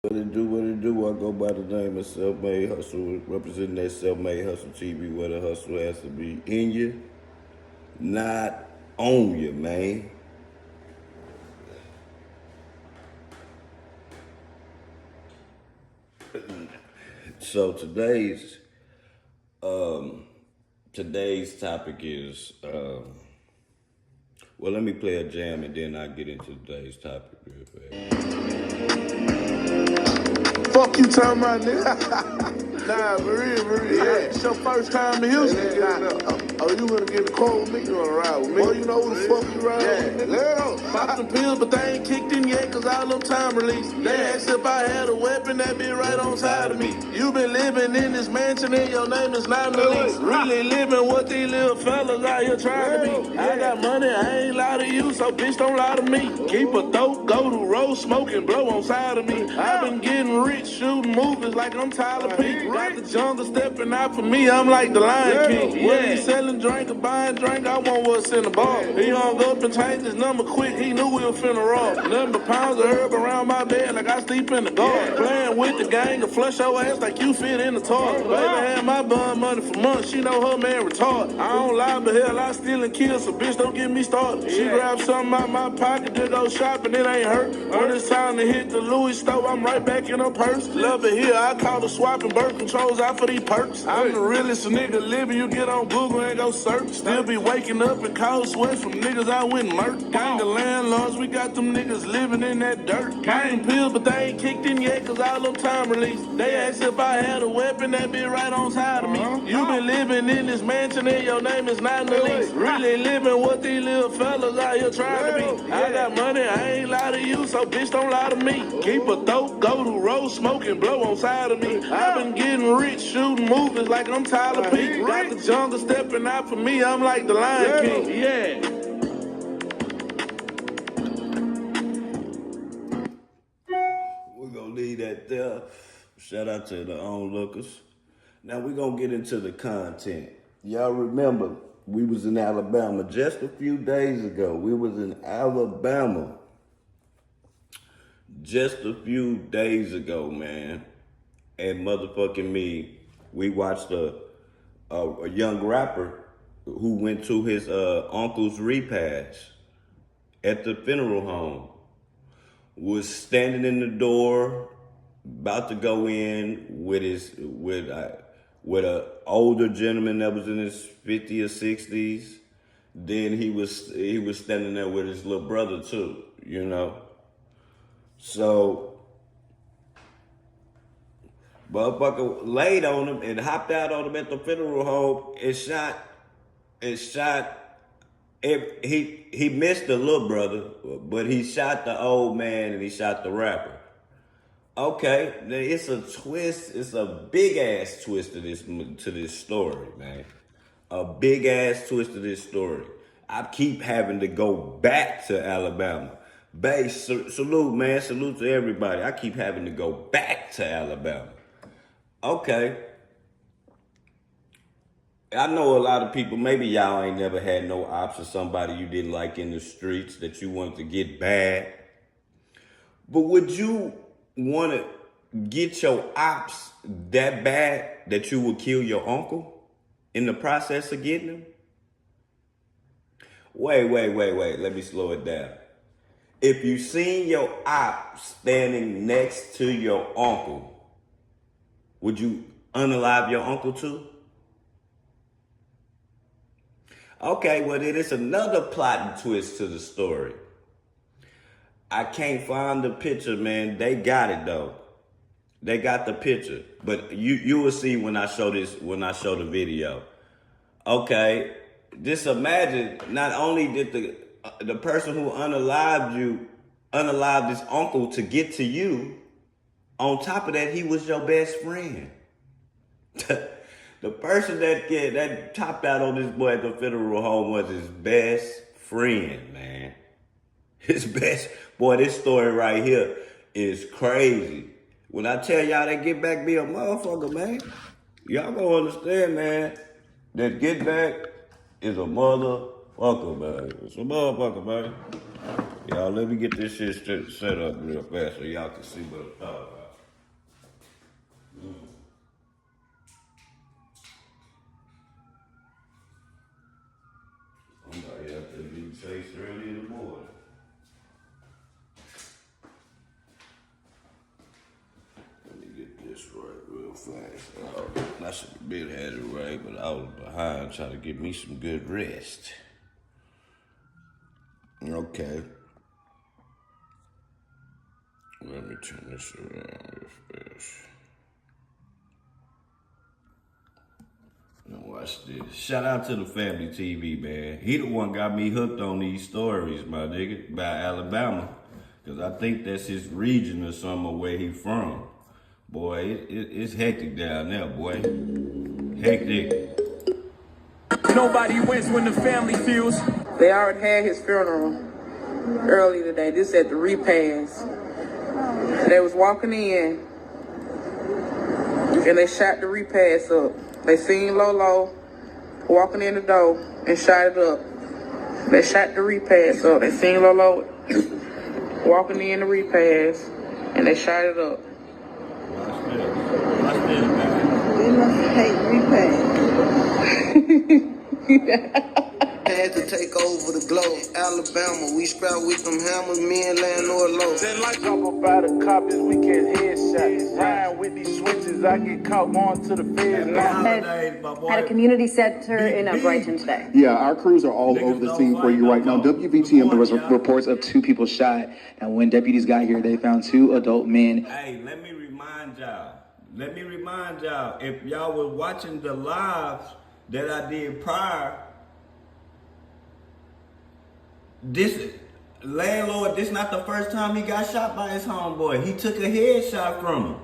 What it do? I go by the name of Self-Made Hustle, representing that Self-Made Hustle TV, where the hustle has to be in you, not on you, man. So today's topic is well, let me play a jam and then I'll get into today's topic real fast. Fuck you talking about, nigga. Nah, for real. Yeah. It's your first time in Houston. Oh, you gonna get in the car with me? You gonna ride with me? Boy, you know who the fuck you ride with? Let go. Pop some pills, but they ain't kicked in yet, cause all them time release. They asked if I had a weapon, that be right on side of me. You been living in this mansion and your name is not released. Really living what these little fellas out here trying to be. I got money, I ain't lie to you, so bitch don't lie to me. Keep a dope, go to road, smoke and blow on side of me. I've been getting rich, shooting movies like I'm Tyler P. Got the jungle stepping out for me, I'm like the Lion King. When he selling drink or buying drink, I want what's in the bar. He hung up and changed his number quick, he knew we were finna rob. Number pounds of herb around my bed like I sleep in the garden. Playing with the gang to flush your ass like you fit in the toilet. Baby had my bun money for months, she know her man retarded. I don't lie, but hell, I steal and kill, so bitch don't get me started. She grabbed something out my pocket to go shopping, it ain't hurt. When it's time to hit the Louis store, I'm right back in her purse. Love it here, I call the swapping birth controls out for these perks. I'm the realest nigga living, you get on Google and go search. Still be waking up in cold sweats from niggas I went murk. Gang of landlords, we got them niggas living in that dirt. Came pills, but they ain't kicked in yet, cause all them time released. They asked if I had a weapon, that be right on side of me. You been living in this mansion and your name is not released. Really living what these little fellas out here trying to be. I got money, I ain't lie to you, so bitch don't lie to me. Keep a dope, go to road, smoke and blow on side of me. I've been getting rich, shooting movies like I'm Tyler P. Got the jungle stepping out for me, I'm like the Lion King. Yeah. We're gonna leave that there. Shout out to the onlookers. Now we're gonna get into the content. Y'all remember, we was in Alabama just a few days ago. We was in Alabama just a few days ago, man. And motherfucking me, we watched a young rapper who went to his uncle's repass at the funeral home. Was standing in the door, about to go in with a older gentleman that was in his 50s or 60s. Then he was standing there with his little brother too, you know. So motherfucker laid on him and hopped out on him at the funeral home and shot. He missed the little brother, but he shot the old man and he shot the rapper. Okay, now it's a twist. It's a big ass twist to this story, man. A big ass twist to this story. I keep having to go back to Alabama. Base, salute, man. Salute to everybody. I keep having to go back to Alabama. Okay. I know a lot of people, maybe y'all ain't never had no ops or somebody you didn't like in the streets that you wanted to get bad. But would you want to get your ops that bad that you would kill your uncle in the process of getting him? Wait. Let me slow it down. If you seen your op standing next to your uncle, would you unalive your uncle too? Okay, well then it's another plot and twist to the story. I can't find the picture, man. They got it though. They got the picture. But you will see when I show the video. Okay, just imagine, not only did the person who unalived his uncle to get to you, on top of that, he was your best friend. The person that topped out on this boy at the funeral home was his best friend, man. His best, boy, this story right here is crazy. When I tell y'all that Get Back be a motherfucker, man, y'all gonna understand, man, that Get Back is a motherfucker, man. It's a motherfucker, man. Y'all, let me get this shit set up real fast so y'all can see what I'm talking about. chased early in the morning. Let me get this right real fast. I should have been had it right, but I was behind trying to get me some good rest. Okay. Let me turn this around real fast. Now watch this. Shout out to the Family TV, man. He the one got me hooked on these stories, my nigga, about Alabama. Because I think that's his region or something where he from. Boy, it's hectic down there, boy. Hectic. Nobody wins when the family feels. They already had his funeral early today. This at the repass. They was walking in and they shot the repass up. They seen Lolo walking in the door and shot it up. They shot the repass up. They seen Lolo walking in the repass and they shot it up. Watch this, man. We must hate repass. Had to take over the globe. Alabama, we scrap with them hammers, me and Landlord Lo. Then like jump up out of coppers, we get headshots. Ride with these switches, I get caught going to the feds. At a community center in Brighton today. Yeah, our crews are all over the scene for you right now. WVTM, there was reports of 2 people shot. And when deputies got here, they found 2 adult men. Hey, let me remind y'all, if y'all was watching the lives that I did prior, this Landlord, this not the first time he got shot by his homeboy. He took a headshot from him.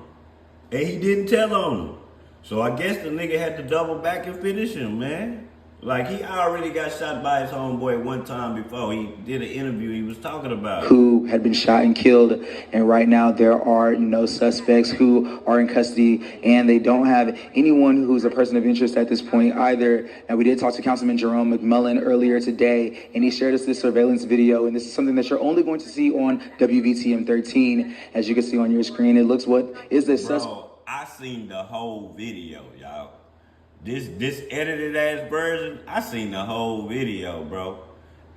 And he didn't tell on him. So I guess the nigga had to double back and finish him, man. Like, he already got shot by his homeboy one time before. He did an interview he was talking about. Who had been shot and killed. And right now there are no suspects who are in custody. And they don't have anyone who's a person of interest at this point either. And we did talk to Councilman Jerome McMullen earlier today. And he shared us this surveillance video. And this is something that you're only going to see on WVTM 13. As you can see on your screen, it looks what is this suspect. Bro, I seen the whole video, y'all. This edited ass version, I seen the whole video, bro.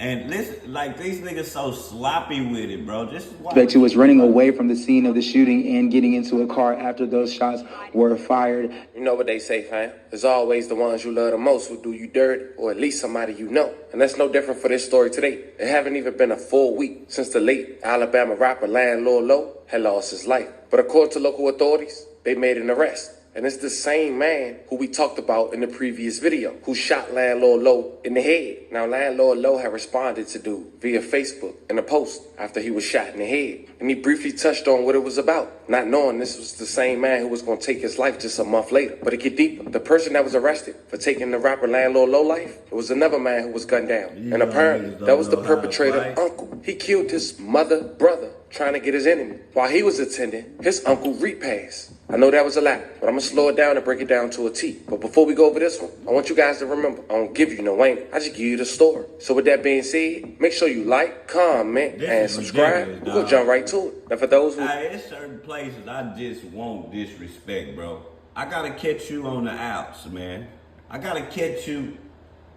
And listen, like, these niggas so sloppy with it, bro. Just watch. Suspect who was running away from the scene of the shooting and getting into a car after those shots were fired. You know what they say, fam. There's always the ones you love the most who do you dirty, or at least somebody you know. And that's no different for this story today. It haven't even been a full week since the late Alabama rapper Landlord Lo had lost his life. But according to local authorities, they made an arrest. And it's the same man who we talked about in the previous video, who shot Landlord Lo in the head. Now, Landlord Lo had responded to dude via Facebook in a post after he was shot in the head. And he briefly touched on what it was about, not knowing this was the same man who was going to take his life just a month later. But it get deeper. The person that was arrested for taking the rapper Landlord Lo life, it was another man who was gunned down. And apparently, that was the perpetrator uncle. He killed his brother, trying to get his enemy while he was attending his uncle repass. I know that was a lot, but I'm gonna slow it down and break it down to a T. But before we go over this one, I want you guys to remember, I don't give you no aim. I just give you the story. So with that being said, make sure you like, comment, and subscribe. We're gonna jump right to it. Now for those who... There's certain places I just won't disrespect, bro. I gotta catch you on the outs, man. I gotta catch you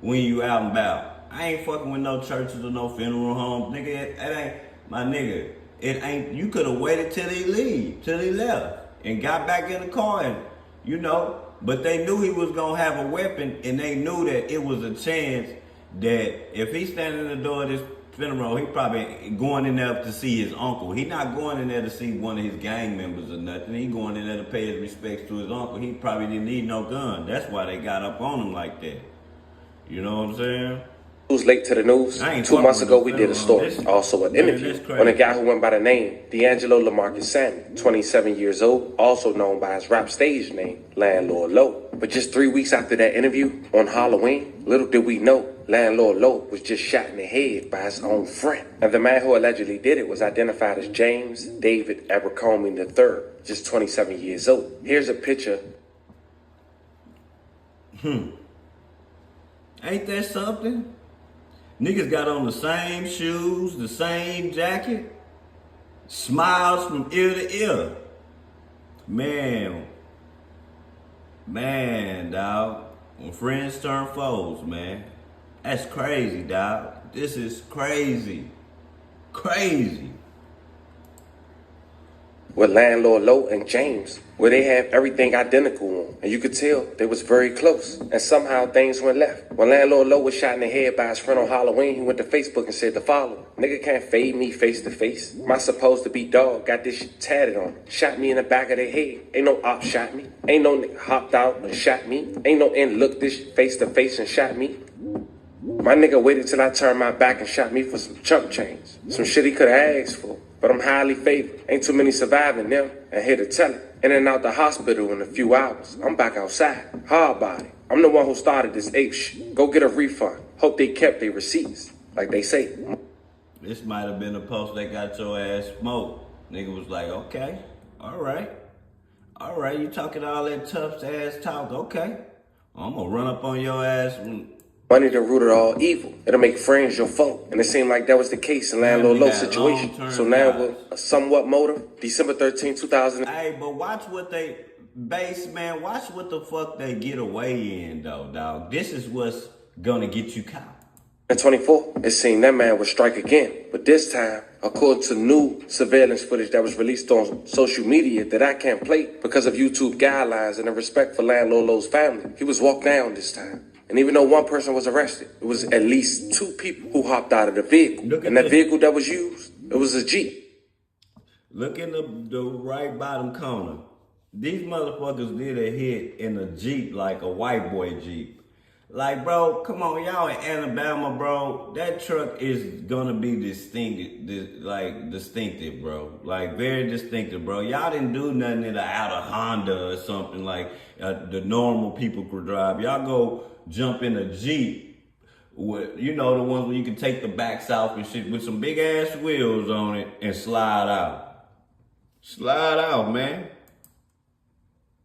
when you out and about. I ain't fucking with no churches or no funeral homes. Nigga, it ain't... My nigga, it ain't... You could have waited till he left. And got back in the car and, you know, but they knew he was going to have a weapon, and they knew that it was a chance that if he's standing in the door of this funeral, he probably going in there to see his uncle. He not going in there to see one of his gang members or nothing. He going in there to pay his respects to his uncle. He probably didn't need no gun. That's why they got up on him like that. You know what I'm saying? Who's late to the news? 2 months ago, we did a story, also an interview, on a guy who went by the name D'Angelo Lamarcus Sammy, 27 years old, also known by his rap stage name, Landlord Lo. But just 3 weeks after that interview, on Halloween, little did we know, Landlord Lo was just shot in the head by his own friend. And the man who allegedly did it was identified as James David Abercrombie III, just 27 years old. Here's a picture. Ain't that something? Niggas got on the same shoes, the same jacket, smiles from ear to ear. Man, dawg, when friends turn foes, man. That's crazy, dog. This is crazy. Crazy. With Landlord Lo and James, where they have everything identical on, and you could tell they was very close. And somehow things went left. When Landlord Lo was shot in the head by his friend on Halloween, he went to Facebook and said the following: "Nigga can't fade me face to face. My supposed to be dog got this shit tatted on. Shot me in the back of the head. Ain't no op shot me. Ain't no nigga hopped out and shot me. Ain't no end looked this face to face and shot me. My nigga waited till I turned my back and shot me for some chump change. Some shit he could have asked for. But I'm highly favored. Ain't too many surviving them. And here to tell it. In and out the hospital in a few hours. I'm back outside. Hard body. I'm the one who started this ape shit. Go get a refund. Hope they kept their receipts. Like they say." This might have been a post that got your ass smoked. Nigga was like, okay, all right, you talking all that tough ass talk, okay. I'm gonna run up on your ass. Money the root of all evil. It'll make friends your foe. And it seemed like that was the case in Landlord Lo's situation. So now with a somewhat motive, December 13, 2000. Hey, but watch what they, man, watch what the fuck they get away in, though, dog. This is what's gonna get you caught. At 24, it seemed that man would strike again. But this time, according to new surveillance footage that was released on social media that I can't play because of YouTube guidelines and in respect for Landlord Lo's family, he was walked down this time. And even though one person was arrested, it was at least 2 people who hopped out of the vehicle. And that vehicle that was used, it was a Jeep. Look in the right bottom corner. These motherfuckers did a hit in a Jeep, like a white boy Jeep. Like, bro, come on, y'all in Alabama, bro. That truck is gonna be distinctive, bro. Like, very distinctive, bro. Y'all didn't do nothing out of Honda or something like the normal people could drive. Y'all go jump in a Jeep with, you know, the ones where you can take the backs off and shit with some big ass wheels on it and slide out. Slide out, man.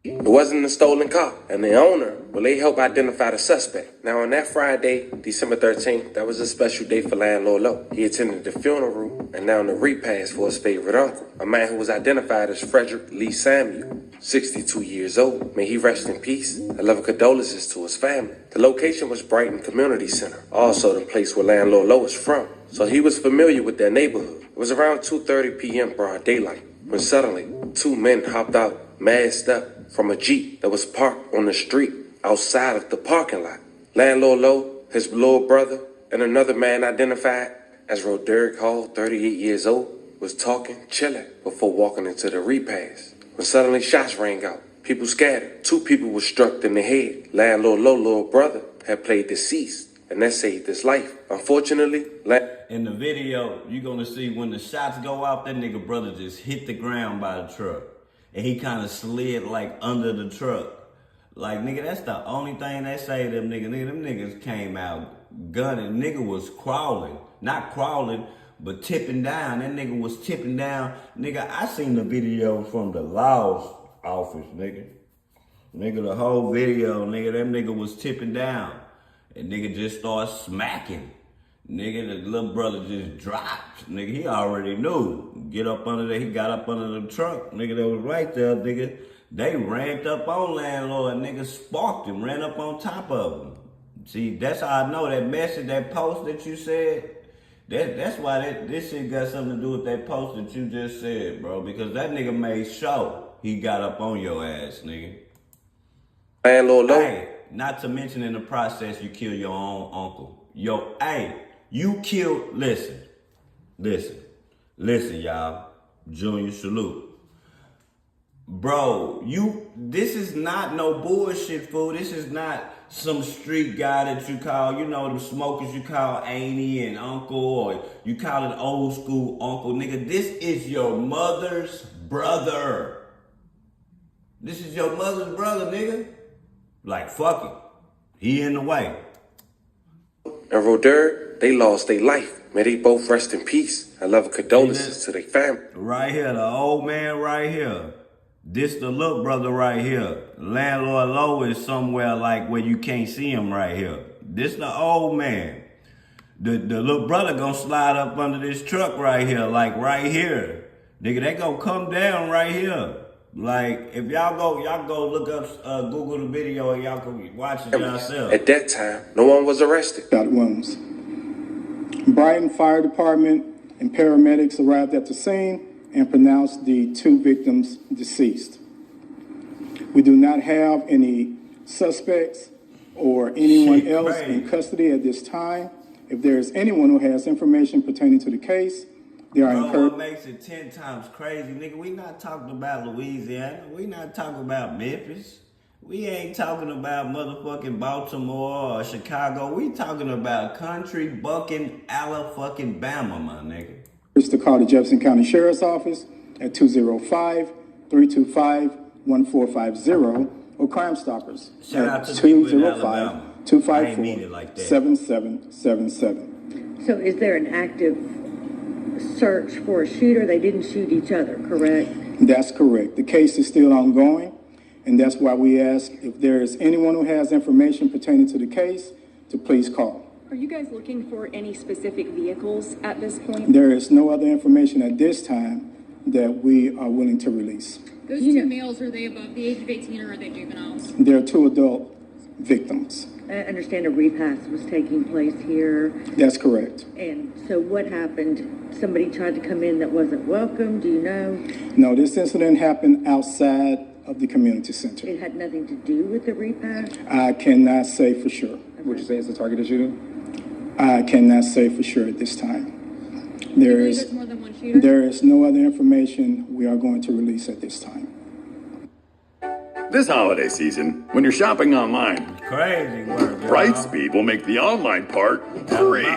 It wasn't a stolen car, and the owner, well, they helped identify the suspect. Now, on that Friday, December 13th, that was a special day for Landlord Lo. He attended the funeral and now the repass for his favorite uncle, a man who was identified as Frederick Lee Samuel, 62 years old. May he rest in peace. I love condolences to his family. The location was Brighton Community Center, also the place where Landlord Lo is from, so he was familiar with their neighborhood. It was around 2:30 p.m. broad daylight, when suddenly 2 men hopped out, masked up, from a Jeep that was parked on the street outside of the parking lot. Landlord Lo, his little brother, and another man identified as Roderick Hall, 38 years old, was talking, chilling, before walking into the repass. When suddenly shots rang out, people scattered. 2 people were struck in the head. Landlord Lo's little brother had played deceased, and that saved his life. Unfortunately, in the video, you're gonna see when the shots go off, that nigga brother just hit the ground by the truck. And he kind of slid like under the truck. Like, nigga, that's the only thing they say to them niggas. Nigga, them niggas came out gunning. Nigga was crawling. Not crawling, but tipping down. That nigga was tipping down. Nigga, I seen the video from the law's office, nigga. Nigga, the whole video, nigga, that nigga was tipping down. And nigga just started smacking. Nigga, the little brother just dropped. Nigga, he already knew. Get up under there. He got up under the truck. Nigga, that was right there, nigga. They ramped up on Landlord. Nigga sparked him, ran up on top of him. See, that's how I know that message, that post that you said. That's why this shit got something to do with that post that you just said, bro. Because that nigga made sure he got up on your ass, nigga. Landlord Lo. Hey, not to mention in the process, you kill your own uncle. You killed, listen, y'all. Junior, salute. Bro, this is not no bullshit, fool. This is not some street guy that you call, you know, them smokers you call auntie and uncle, or you call it old school uncle. Nigga, this is your mother's brother. This is your mother's brother, nigga. Like, fuck it. He in the way. And Roderick, they lost their life. May they both rest in peace. I love condolences to their family. Right here, the old man right here. This the little brother right here. Landlord Lo is somewhere like where you can't see him right here. This the old man. The little brother gonna slide up under this truck right here, like right here. Nigga, they gonna come down right here. Like, if y'all go look up, Google the video and y'all can watch it yourself. At that time, no one was arrested. Dr. Williams. Brighton Fire Department and paramedics arrived at the scene and pronounced the 2 victims deceased. We do not have any suspects or anyone else in custody at this time. If there is anyone who has information pertaining to the case, they are encouraged. What makes it 10 times crazy, nigga? We not talking about Louisiana. We not talking about Memphis. We ain't talking about motherfucking Baltimore or Chicago. We talking about country bucking Alabama, my nigga. To call the Jefferson County Sheriff's Office at 205-325-1450 or Crime Stoppers at 205-254-7777. So is there an active search for a shooter? They didn't shoot each other, correct? That's correct. The case is still ongoing, and that's why we ask if there is anyone who has information pertaining to the case to please call. Are you guys looking for any specific vehicles at this point? There is no other information at this time that we are willing to release. Those 2 males, are they above the age of 18 or are they juveniles? There are 2 adult victims. I understand a repass was taking place here. That's correct. And so what happened? Somebody tried to come in that wasn't welcome, do you know? No, this incident happened outside of the community center. It had nothing to do with the repass? I cannot say for sure. Would you say it's a targeted shooting? I cannot say for sure at this time. There is more than one shooter? There is no other information we are going to release at this time. This holiday season, when you're shopping online, Crazy work, y'all. Brightspeed will make the online part free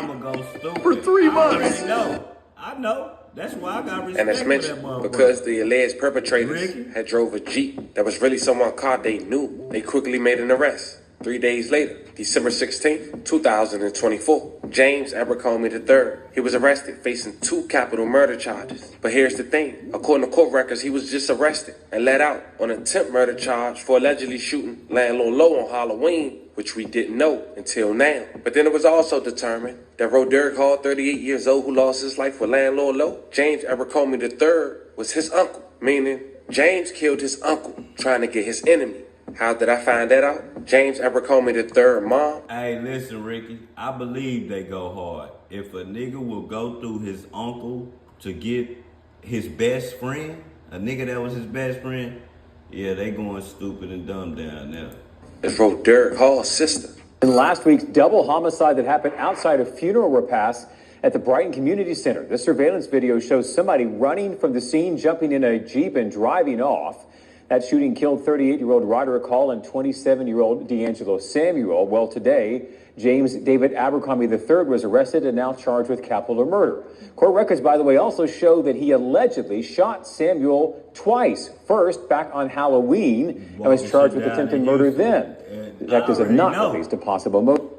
for 3 months. I know. That's why I got respect And as for that mentioned, motherfucker. because the alleged perpetrators Ricky? had drove a Jeep that was really someone's car they knew, they quickly made an arrest. 3 days later, December 16th, 2024, James Abercrombie III. He was arrested, facing 2 capital murder charges. But here's the thing. According to court records, he was just arrested and let out on an attempt murder charge for allegedly shooting Landlord Lo on Halloween, which we didn't know until now. But then it was also determined that Roderick Hall, 38 years old, who lost his life with Landlord Lo, James Abercrombie III was his uncle, meaning James killed his uncle trying to get his enemy. How did I find that out? James Abercrombie III, mom. Hey, listen, Ricky. I believe they go hard. If a nigga will go through his uncle to get his best friend, a nigga that was his best friend, yeah, they going stupid and dumb down there. It's Roderick Hall's sister. In last week's double homicide that happened outside a funeral repast at the Brighton Community Center. This surveillance video shows somebody running from the scene, jumping in a Jeep and driving off. That shooting killed 38-year-old Roderick Hall and 27-year-old D'Angelo Samuel. Well, today, James David Abercrombie III was arrested and now charged with capital murder. Court records, by the way, also show that he allegedly shot Samuel twice. First, back on Halloween, and was charged with attempted murder then. Detectives have not released a possible motive.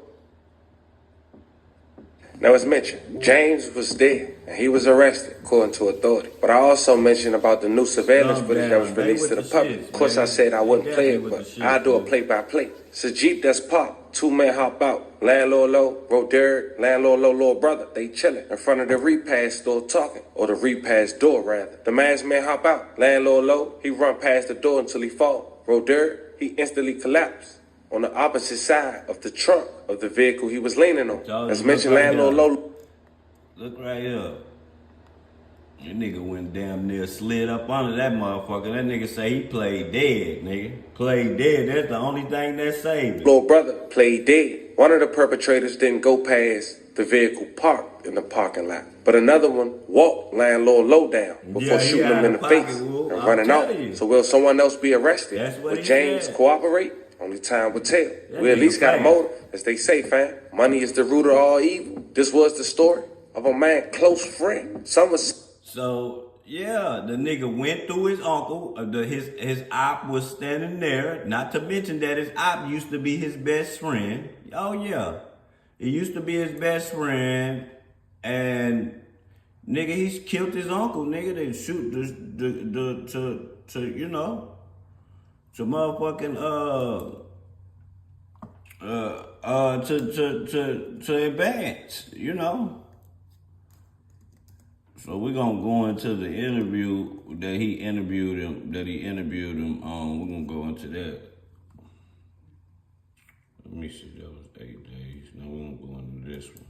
Now, as mentioned, James was dead and he was arrested, according to authority. But I also mentioned about the new surveillance footage that was released to the public. Of course, I said I wouldn't play it, but I'll do a play-by-play. It's a Jeep that's popped. 2 men hop out. Landlord Lo, Roderick, Landlord Lo, little brother. They chilling in front of the repass store talking, or the repass door, rather. The masked man hop out. Landlord Lo, he run past the door until he fall. Roderick, he instantly collapsed on the opposite side of the trunk of the vehicle he was leaning on. As mentioned, Landlord Lo. Look right here. That nigga went damn near slid up under that motherfucker. That nigga say he played dead, nigga. Played dead. That's the only thing that saved him. Little brother played dead. One of the perpetrators didn't go past the vehicle parked in the parking lot, but another one walked Landlord Lo down before shooting him in the face and running off. So will someone else be arrested? Will James cooperate? Only time will tell. We at least got a motive. As they say, fam, money is the root of all evil. This was the story of a man, close friend. So, yeah, the nigga went through his uncle. His op was standing there. Not to mention that his op used to be his best friend. Oh, yeah. He used to be his best friend. And, nigga, he's killed his uncle, nigga. They shoot to motherfucking, to advance, you know. So we're gonna go into the interview that he interviewed him on. We're gonna go into that. Let me see, that was 8 days. Now we're gonna go into this one.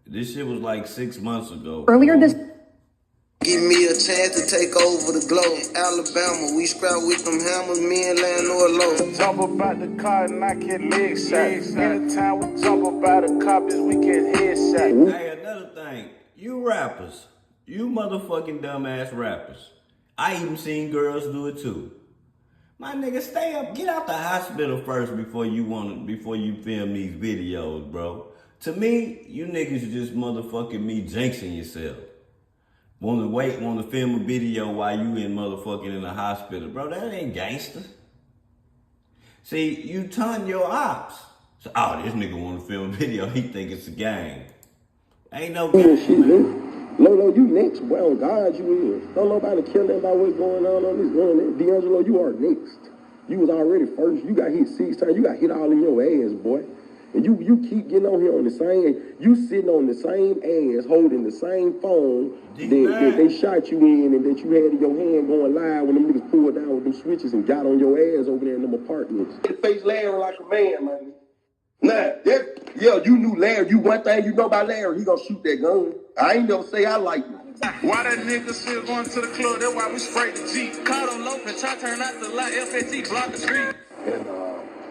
This shit was like 6 months ago. Earlier this Give me a chance to take over the globe. Alabama, we scrap with them hammers, me and Landlord Lo. Jump up out the car and I get leg shots. Anytime we jump up out the car, bitch, we get headshots. Hey, another thing. You rappers. You motherfucking dumbass rappers. I even seen girls do it too. My nigga, stay up. Get out the hospital first before you film these videos, bro. To me, you niggas just motherfucking me jinxing yourself. Want to film a video while you in the hospital. Bro, that ain't gangster. See, you ton your ops. So, this nigga want to film a video. He think it's a game. Ain't no game. Shit, man. Lolo, you next, boy. On God, you is. Don't nobody kill them about what's going on this going. D'Angelo, you are next. You was already first. You got hit 6 times. You got hit all in your ass, boy. And you keep getting on here on the same, you sitting on the same ass, holding the same phone that they shot you in and that you had in your hand going live when them niggas pulled down with them switches and got on your ass over there in them apartments. Face Larry like a man, man. Nah, you knew Larry. You one thing you know about Larry, he gonna shoot that gun. I ain't never say I like you. Why that nigga still going to the club? That's why we sprayed the Jeep. Caught him low, and try to turn out the light. FAT block the street. And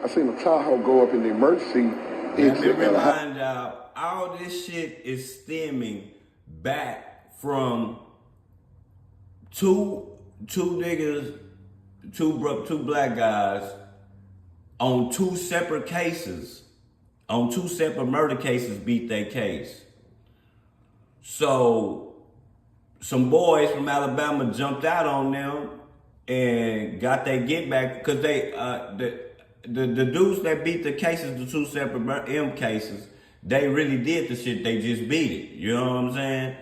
I seen a Tahoe go up in the emergency. Let me remind y'all, all this shit is stemming back from two niggas, two black guys on 2 separate cases, on 2 separate murder cases beat their case. So some boys from Alabama jumped out on them and got their get back because they the dudes that beat the cases, the 2 separate M cases, they really did the shit. They just beat it. You know what I'm saying?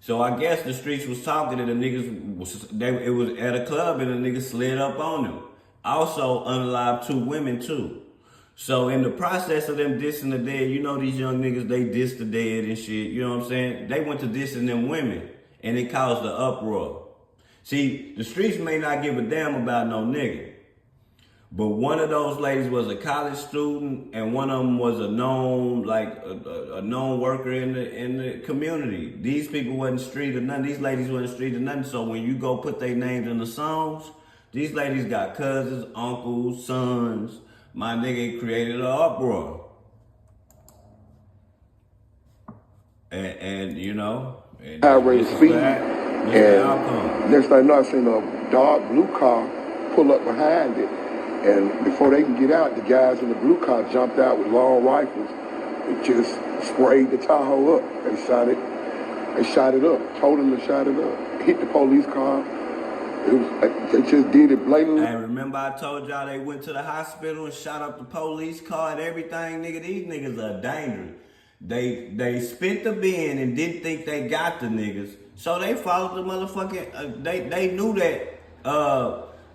So I guess the streets was talking and the niggas it was at a club and the niggas slid up on them. Also unalived 2 women too. So in the process of them dissing the dead, you know these young niggas, they diss the dead and shit. You know what I'm saying? They went to dissing them women and it caused the uproar. See, the streets may not give a damn about no nigga. But one of those ladies was a college student, and one of them was a known, a known worker in the community. These people wasn't street or nothing. These ladies wasn't street or nothing. So when you go put their names in the songs, these ladies got cousins, uncles, sons. My nigga created an uproar. And you know, Highway speed. And next thing I know, I seen a dark blue car pull up behind it. And before they can get out, the guys in the blue car jumped out with long rifles and just sprayed the Tahoe up. They shot it up, told them to shot it up. Hit the police car. It was, they just did it blatantly. Hey, remember I told y'all they went to the hospital and shot up the police car and everything, nigga? These niggas are dangerous. They spent the bin and didn't think they got the niggas. So they followed the motherfucking, they knew that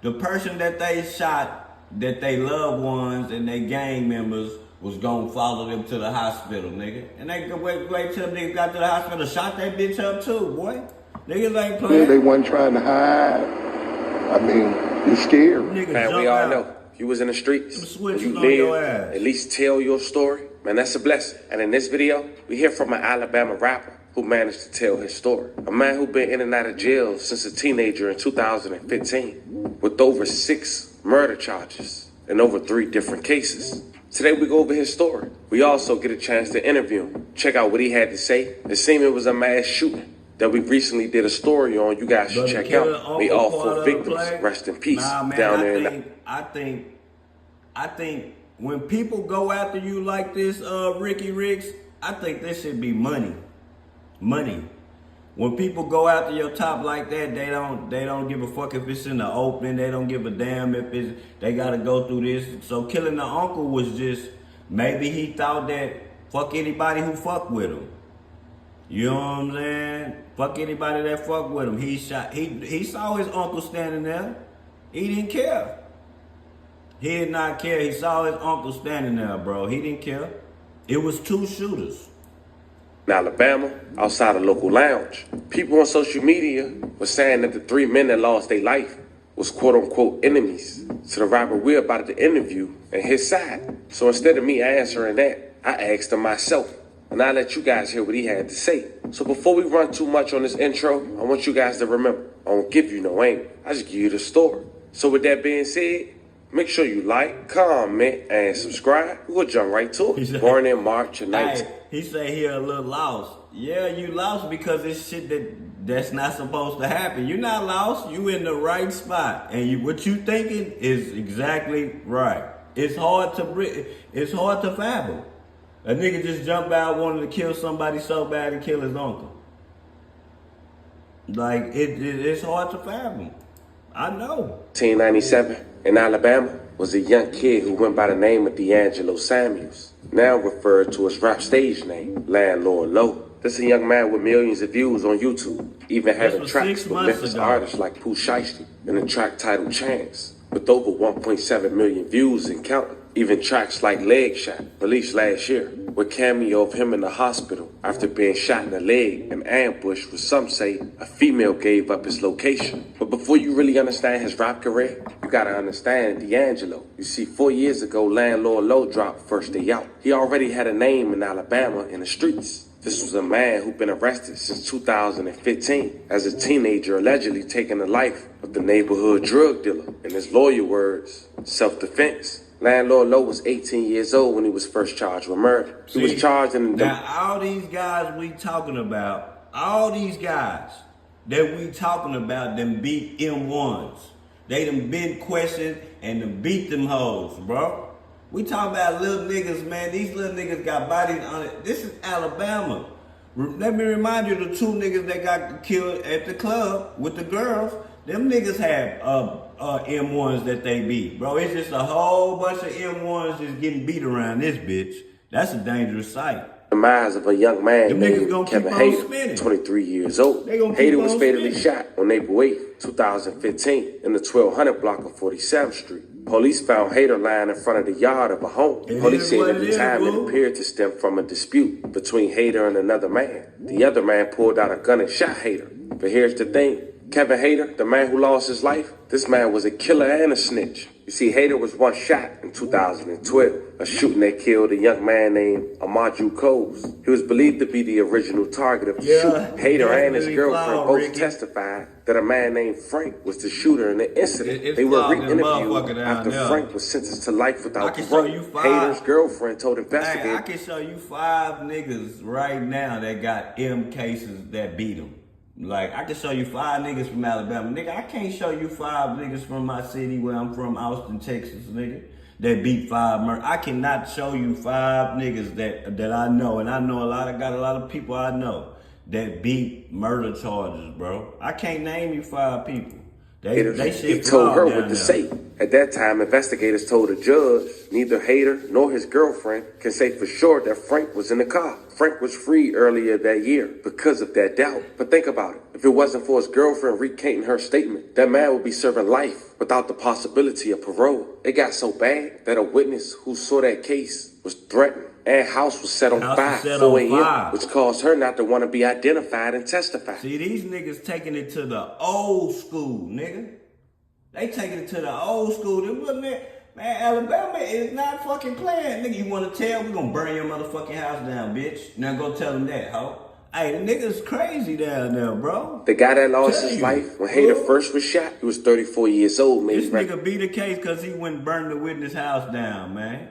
the person that they shot, that they loved ones and they gang members was gonna follow them to the hospital, nigga. And they wait till niggas got to the hospital, shot that bitch up too, boy. Niggas ain't playing. Yeah, they wasn't trying to hide. I mean, it's scary. Man, we all know. If you was in the streets, and you live, at least tell your story. Man, that's a blessing. And in this video, we hear from an Alabama rapper who managed to tell his story. A man who been in and out of jail since a teenager in 2015 with over 6 murder charges and over 3 different cases. Today we go over his story. We also get a chance to interview him. Check out what he had to say. It seemed it was a mass shooting that we recently did a story on. You guys should check out. May all 4 victims rest in peace down there in the... I think when people go after you like this, Ricky Ricks, I think this should be money. Money. When people go after your top like that, they don't give a fuck if it's in the open. They don't give a damn if they gotta go through this. So killing the uncle was just, maybe he thought that fuck anybody who fuck with him. You know what I'm saying? Fuck anybody that fuck with him. He saw his uncle standing there. He didn't care. He did not care. He saw his uncle standing there, bro. He didn't care. It was 2 shooters. In Alabama, outside a local lounge, people on social media were saying that the 3 men that lost their life was quote-unquote enemies to the rapper we're about to interview and his side. So instead of me answering that, I asked him myself. And I'll let you guys hear what he had to say. So before we run too much on this intro, I want you guys to remember, I don't give you no aim. I just give you the story. So with that being said, make sure you like, comment, and subscribe. We'll jump right to it. Born in March of 19... Hey, he say he a little lost. Yeah, you lost because it's shit that's not supposed to happen. You're not lost. You in the right spot. And what you thinking is exactly right. It's hard to fathom. A nigga just jumped out wanting to kill somebody so bad and kill his uncle. Like, it's hard to fathom. I know. 1997 in Alabama was a young kid who went by the name of D'Angelo Samuels, now referred to as rap stage name, Landlord Lo. This is a young man with millions of views on YouTube, even having tracks with Memphis artists like Pooh Shiesty and a track titled Chance, with over 1.7 million views and counting. Even tracks like Leg Shot, released last year, with cameo of him in the hospital after being shot in the leg and ambushed with some say a female gave up his location. But before you really understand his rap career, you gotta understand D'Angelo. You see, 4 years ago, Landlord Lo dropped First Day Out. He already had a name in Alabama in the streets. This was a man who'd been arrested since 2015 as a teenager, allegedly taking the life of the neighborhood drug dealer. In his lawyer words, self-defense. Landlord Lo was 18 years old when he was first charged with murder. He was charged in... Now, all these guys we talking about, all these guys that we talking about, them beat M1s. They done been questioned and done beat them hoes, bro. We talking about little niggas, man. These little niggas got bodies on it. This is Alabama. Let me remind you, the 2 niggas that got killed at the club with the girls, them niggas had M1s that they beat, bro. It's just a whole bunch of M1s just getting beat around this bitch. That's a dangerous sight. The minds of a young man named Kevin Hayter, 23 years old. Hayter was fatally shot on April 8, 2015 in the 1200 block of 47th Street. Police found Hayter lying in front of the yard of a home. Police said at the time it appeared to stem from a dispute between Hayter and another man. The other man pulled out a gun and shot Hayter. But here's the thing. Kevin Hayter, the man who lost his life, this man was a killer and a snitch. You see, Hayter was once shot in 2012, a shooting that killed a young man named Amaju Coles. He was believed to be the original target of the shooting. Hayter and his girlfriend both testified that a man named Frank was the shooter in the incident. They were re-interviewed after Frank was sentenced to life without parole. Hayter's girlfriend told investigators... Hey, I can show you 5 niggas right now that got M cases that beat them. Like, I can show you 5 niggas from Alabama. Nigga, I can't show you 5 niggas from my city where I'm from, Austin, Texas, nigga, that beat 5 murder. I cannot show you 5 niggas that I know, and I know got a lot of people I know that beat murder charges, bro. I can't name you 5 people. He told her what to say. At that time, investigators told the judge neither Hayter nor his girlfriend can say for sure that Frank was in the car. Frank was free earlier that year because of that doubt. But think about it. If it wasn't for his girlfriend recanting her statement, that man would be serving life without the possibility of parole. It got so bad that a witness who saw that case was threatened. And house was set on fire at 4 a.m., which caused her not to want to be identified and testify. See, these niggas taking it to the old school, nigga. They taking it to the old school. Man, Alabama is not fucking playing. Nigga, you want to tell? We gonna burn your motherfucking house down, bitch. Now go tell them that, ho. Hey, the nigga's crazy down there, bro. The guy that lost his life when Hayter first was shot, he was 34 years old. This nigga beat the case because he went and burned the witness house down, man.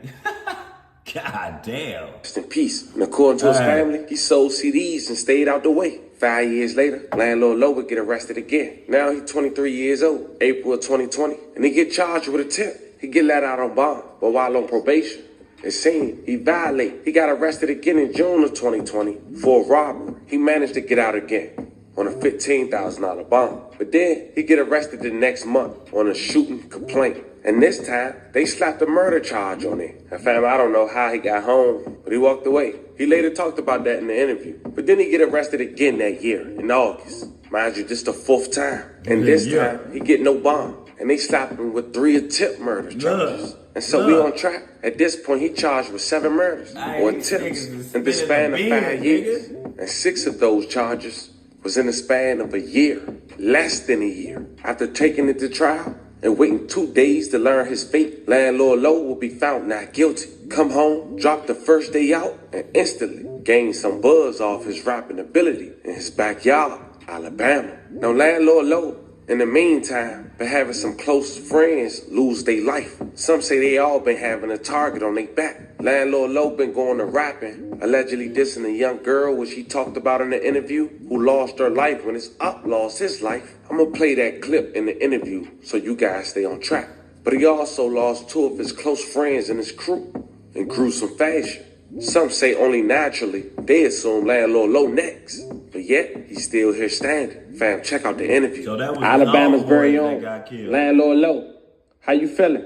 God damn. Rest in peace. And according to his family, he sold CDs and stayed out the way. 5 years later, Landlord Lo would get arrested again. Now he's 23 years old, April of 2020, and he get charged with attempt. He get let out on bond, but while on probation, it seemed he violated. He got arrested again in June of 2020 for a robbery. He managed to get out again on a $15,000 bond. But then he get arrested the next month on a shooting complaint. And this time, they slapped a murder charge on him. And fam, I don't know how he got home, but he walked away. He later talked about that in the interview. But then he get arrested again that year, in August. Mind you, this the 4th time. And this time, he get no bond. And and they stopped him with 3 attempt murder charges. And so we on track. At this point, he charged with 7 murders or attempts in the span of 5 years. And 6 of those charges was in the span of a year, less than a year. After taking it to trial and waiting 2 days to learn his fate, Landlord Lo will be found not guilty. Come home, drop the first day out, and instantly gain some buzz off his rapping ability in his backyard, Alabama. Now Landlord Lo, in the meantime, been having some close friends lose their life. Some say they all been having a target on their back. Landlord Lo been going to rapping, allegedly dissing a young girl, which he talked about in the interview, who lost her life when his up lost his life. I'm gonna play that clip in the interview so you guys stay on track. But he also lost 2 of his close friends in his crew in gruesome fashion. Some say only naturally, they assume Landlord Lo next. But yet, he's still here standing. Fam, check out the interview. So that was Alabama's very own own got killed. Landlord Lo. How you feeling?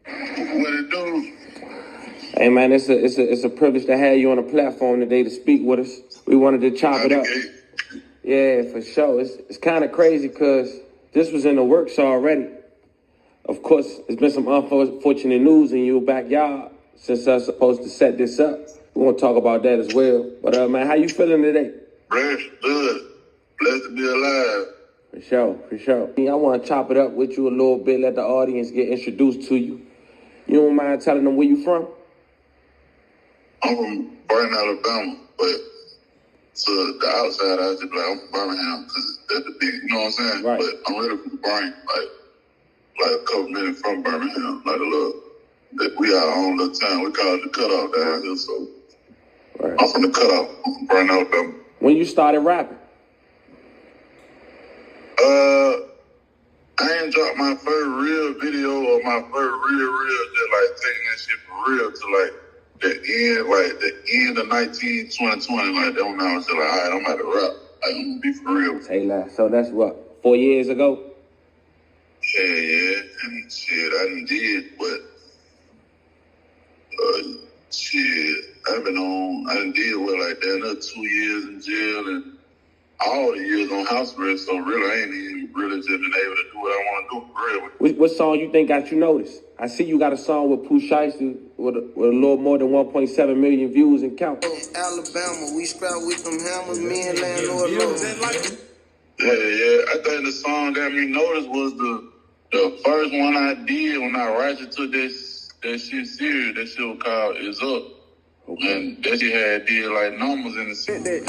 What it do? Hey man, it's a privilege to have you on the platform today to speak with us. We wanted to chop it up. Yeah, for sure. It's kind of crazy because this was in the works already. Of course, there's been some unfortunate news in your backyard since I was supposed to set this up. We want to talk about that as well. But man, how you feeling today? Fresh, good. Blessed to be alive. For sure, for sure. I want to chop it up with you a little bit, let the audience get introduced to you. You don't mind telling them where you from? I'm from Brighton, Alabama, but to the outside, I just be like, I'm from Birmingham, because that's the big, you know what I'm saying? Right. But I'm really from Brighton, like a couple minutes from Birmingham, like a little, that we our own little town. We call it the cutoff down here, so right. I'm from the cutoff. I'm from Brighton, Alabama. When you started rapping? I ain't dropped my first real video or my first real, just like taking that shit for real to like the end of 2020, like that when I was just like, all right, I'm about to rap. Like, I'm gonna be for real. Taylor, so that's what, 4 years ago? Yeah, and shit, I done did, but shit, I done did what, like that, another 2 years in jail and all the years on house arrest, so really I ain't even really just been able to do what I want to do for real. What song you think got you noticed? I see you got a song with Pooh Shiesty with a little more than 1.7 million views and count. Alabama, we scrap with them hammers, me and Landlord Lo. Yeah, I think the song got me noticed was the first one I did when I ratchet took that shit serious. That shit was called Is Up. Okay. And that shit had did like numbers in the city.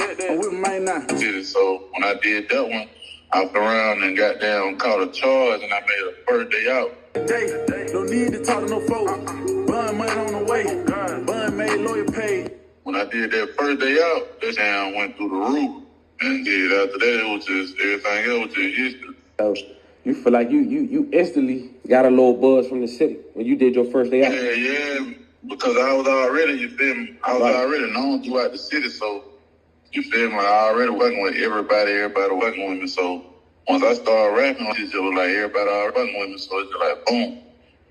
So when I did that one, I went around and got down, caught a charge, and I made a first day out. No need to talk to no folks. Bun money on the way. Bun made, lawyer paid. When I did that first day out, that town went through the roof. And then after that, it was just everything else was just history. So you feel like you instantly got a little buzz from the city when you did your first day out? Yeah. Because I was already, you feel me? I was already known throughout the city, so you feel me? I already working with everybody working with me. So once I started rapping, it just was like everybody already working with me, so it's just like boom.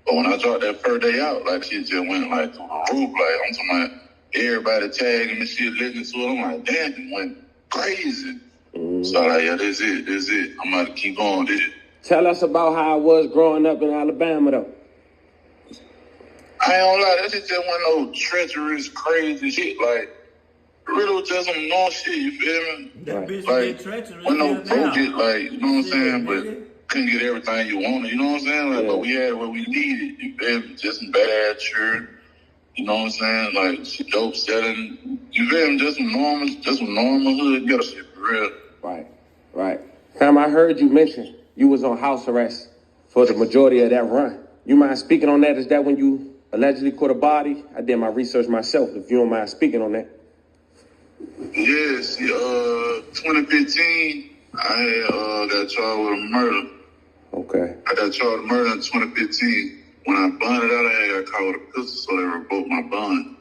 But when I dropped that first day out, like shit just went like through the roof. Like I'm talking about everybody tagging me, shit, listening to it. I'm like, damn, it went crazy. So like, yeah, that's it. I'm about to keep going with it. Tell us about how it was growing up in Alabama, though. I ain't gonna lie, that shit just wasn't no treacherous, crazy shit. Like, it really was just some normal shit, you feel me? That bitch like, get treacherous. When no broke it, like, you know what I'm saying? But couldn't get everything you wanted, you know what I'm saying? Like, but we had what we needed, you feel me? Just some bad church, you know what I'm saying? Like, shit, dope selling, you feel me? Just some normal hood ghetto shit, for real. Right. Fam, I heard you mention you was on house arrest for the majority of that run. You mind speaking on that? Is that when you allegedly caught a body? I did my research myself, if you don't mind speaking on that. Yes, 2015, I got charged with a murder. Okay. I got charged with murder in 2015. When I bonded out, I got caught with a pistol, so they revoked my bond.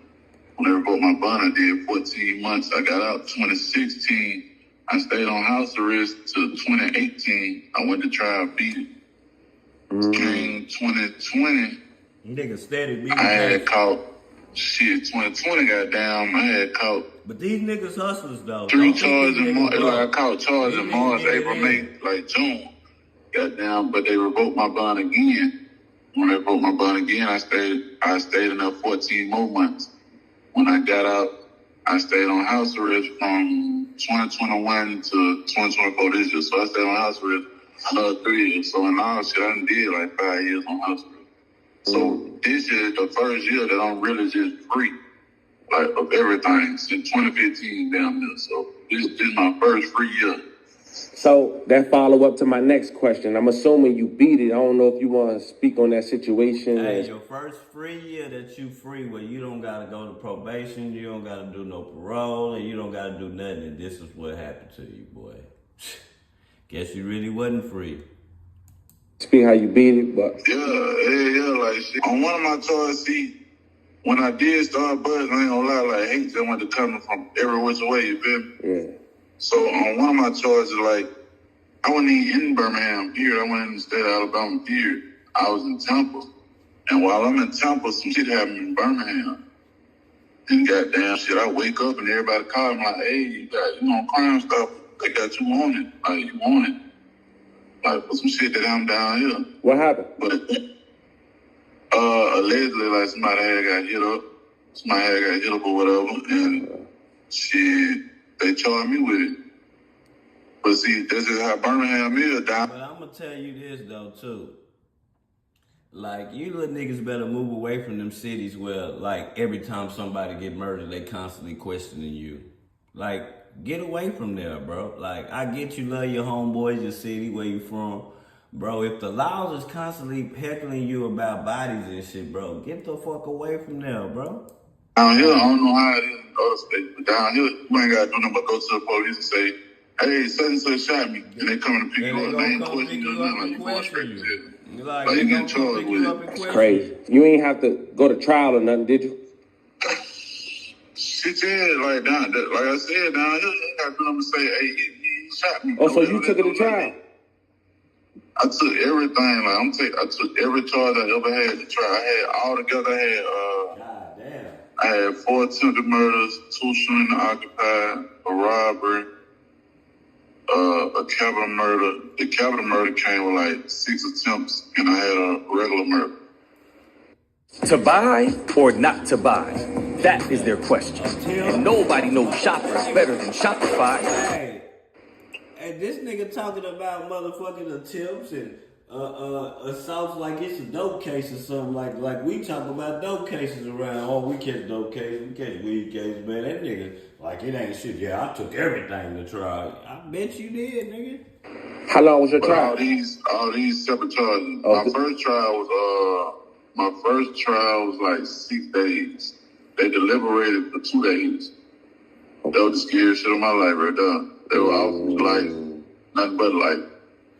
When they revoked my bond, I did 14 months. I got out 2016. I stayed on house arrest till 2018. I went to try and beat it. June 2020, nigga steady beating. I had caught, 2020 got down, I had caught. But these niggas hustlers though. 3 charges in March, like I caught charges in March, April, May, like June. goddamn, but they revoked my bond again. When they revoked my bond again, I stayed in there 14 more months. When I got out, I stayed on house arrest from 2021 to 2024 this year. So I stayed on house arrest another 3 years. So in all shit, I done did like 5 years on house arrest. So this year is the first year that I'm really just free, like, of everything since 2015 down there. So this is my first free year. So that follow up to my next question. I'm assuming you beat it. I don't know if you want to speak on that situation. Hey, your first free year that you free, where you don't gotta go to probation, you don't gotta do no parole, and you don't gotta do nothing. And this is what happened to you, boy. Guess you really wasn't free. Speak how you beat it, but Yeah, like shit. On one of my charges, see, when I did start buzzing, I ain't gonna lie, like hate just went to coming from every which way, you feel me? Yeah. So on one of my charges, like, I wasn't even in Birmingham, period. I went in the state of Alabama, period. I was in Temple. And while I'm in Temple, some shit happened in Birmingham. And goddamn shit, I wake up and everybody call me like, hey, you on Crime Stop, they got you on it. Like, you on it. Like, for some shit that I'm down here. What happened? But, allegedly, like, somebody had got hit up or whatever. And shit, they charged me with it. But see, this is how Birmingham is down. But I'm gonna tell you this though too. Like, you little niggas better move away from them cities where, like, every time somebody get murdered, they constantly questioning you. Like, get away from there, bro. Like, I get you love your homeboys, your city, where you from. Bro, if the laws is constantly heckling you about bodies and shit, bro, get the fuck away from there, bro. Down here, I don't know how it is in other states, but down here, you ain't gotta do nothing but go to the police and say, hey, such and such shot me. And they coming to pick you up. They ain't questioning you or nothing. Like, you going straight to jail. Like, you getting charged with it. That's crazy. You ain't have to go to trial or nothing, did you? Shit, yeah, like I said, down here, you ain't got to do nothing but say, hey, he shot me. Oh, so you took it to trial? I took everything. Like, I took every charge I ever had to try. I had all together. I had 4 attempted murders, 2 shooting to occupy, a robbery, a capital murder. The capital murder came with like 6 attempts, and I had a regular murder. To buy or not to buy? That is their question. And nobody knows shoppers better than Shopify. Hey, this nigga talking about motherfucking attempts and assaults like it's a dope case or something. Like we talk about dope cases around. Oh, we catch dope cases, we catch weed cases, man. That nigga, like, it ain't shit. Yeah, I took everything to try. I bet you did, nigga. How long was your trial? All these separate charges. My first trial was like 6 days. They deliberated for 2 days. That was the scariest shit of my life right there. They were all like nothing but like.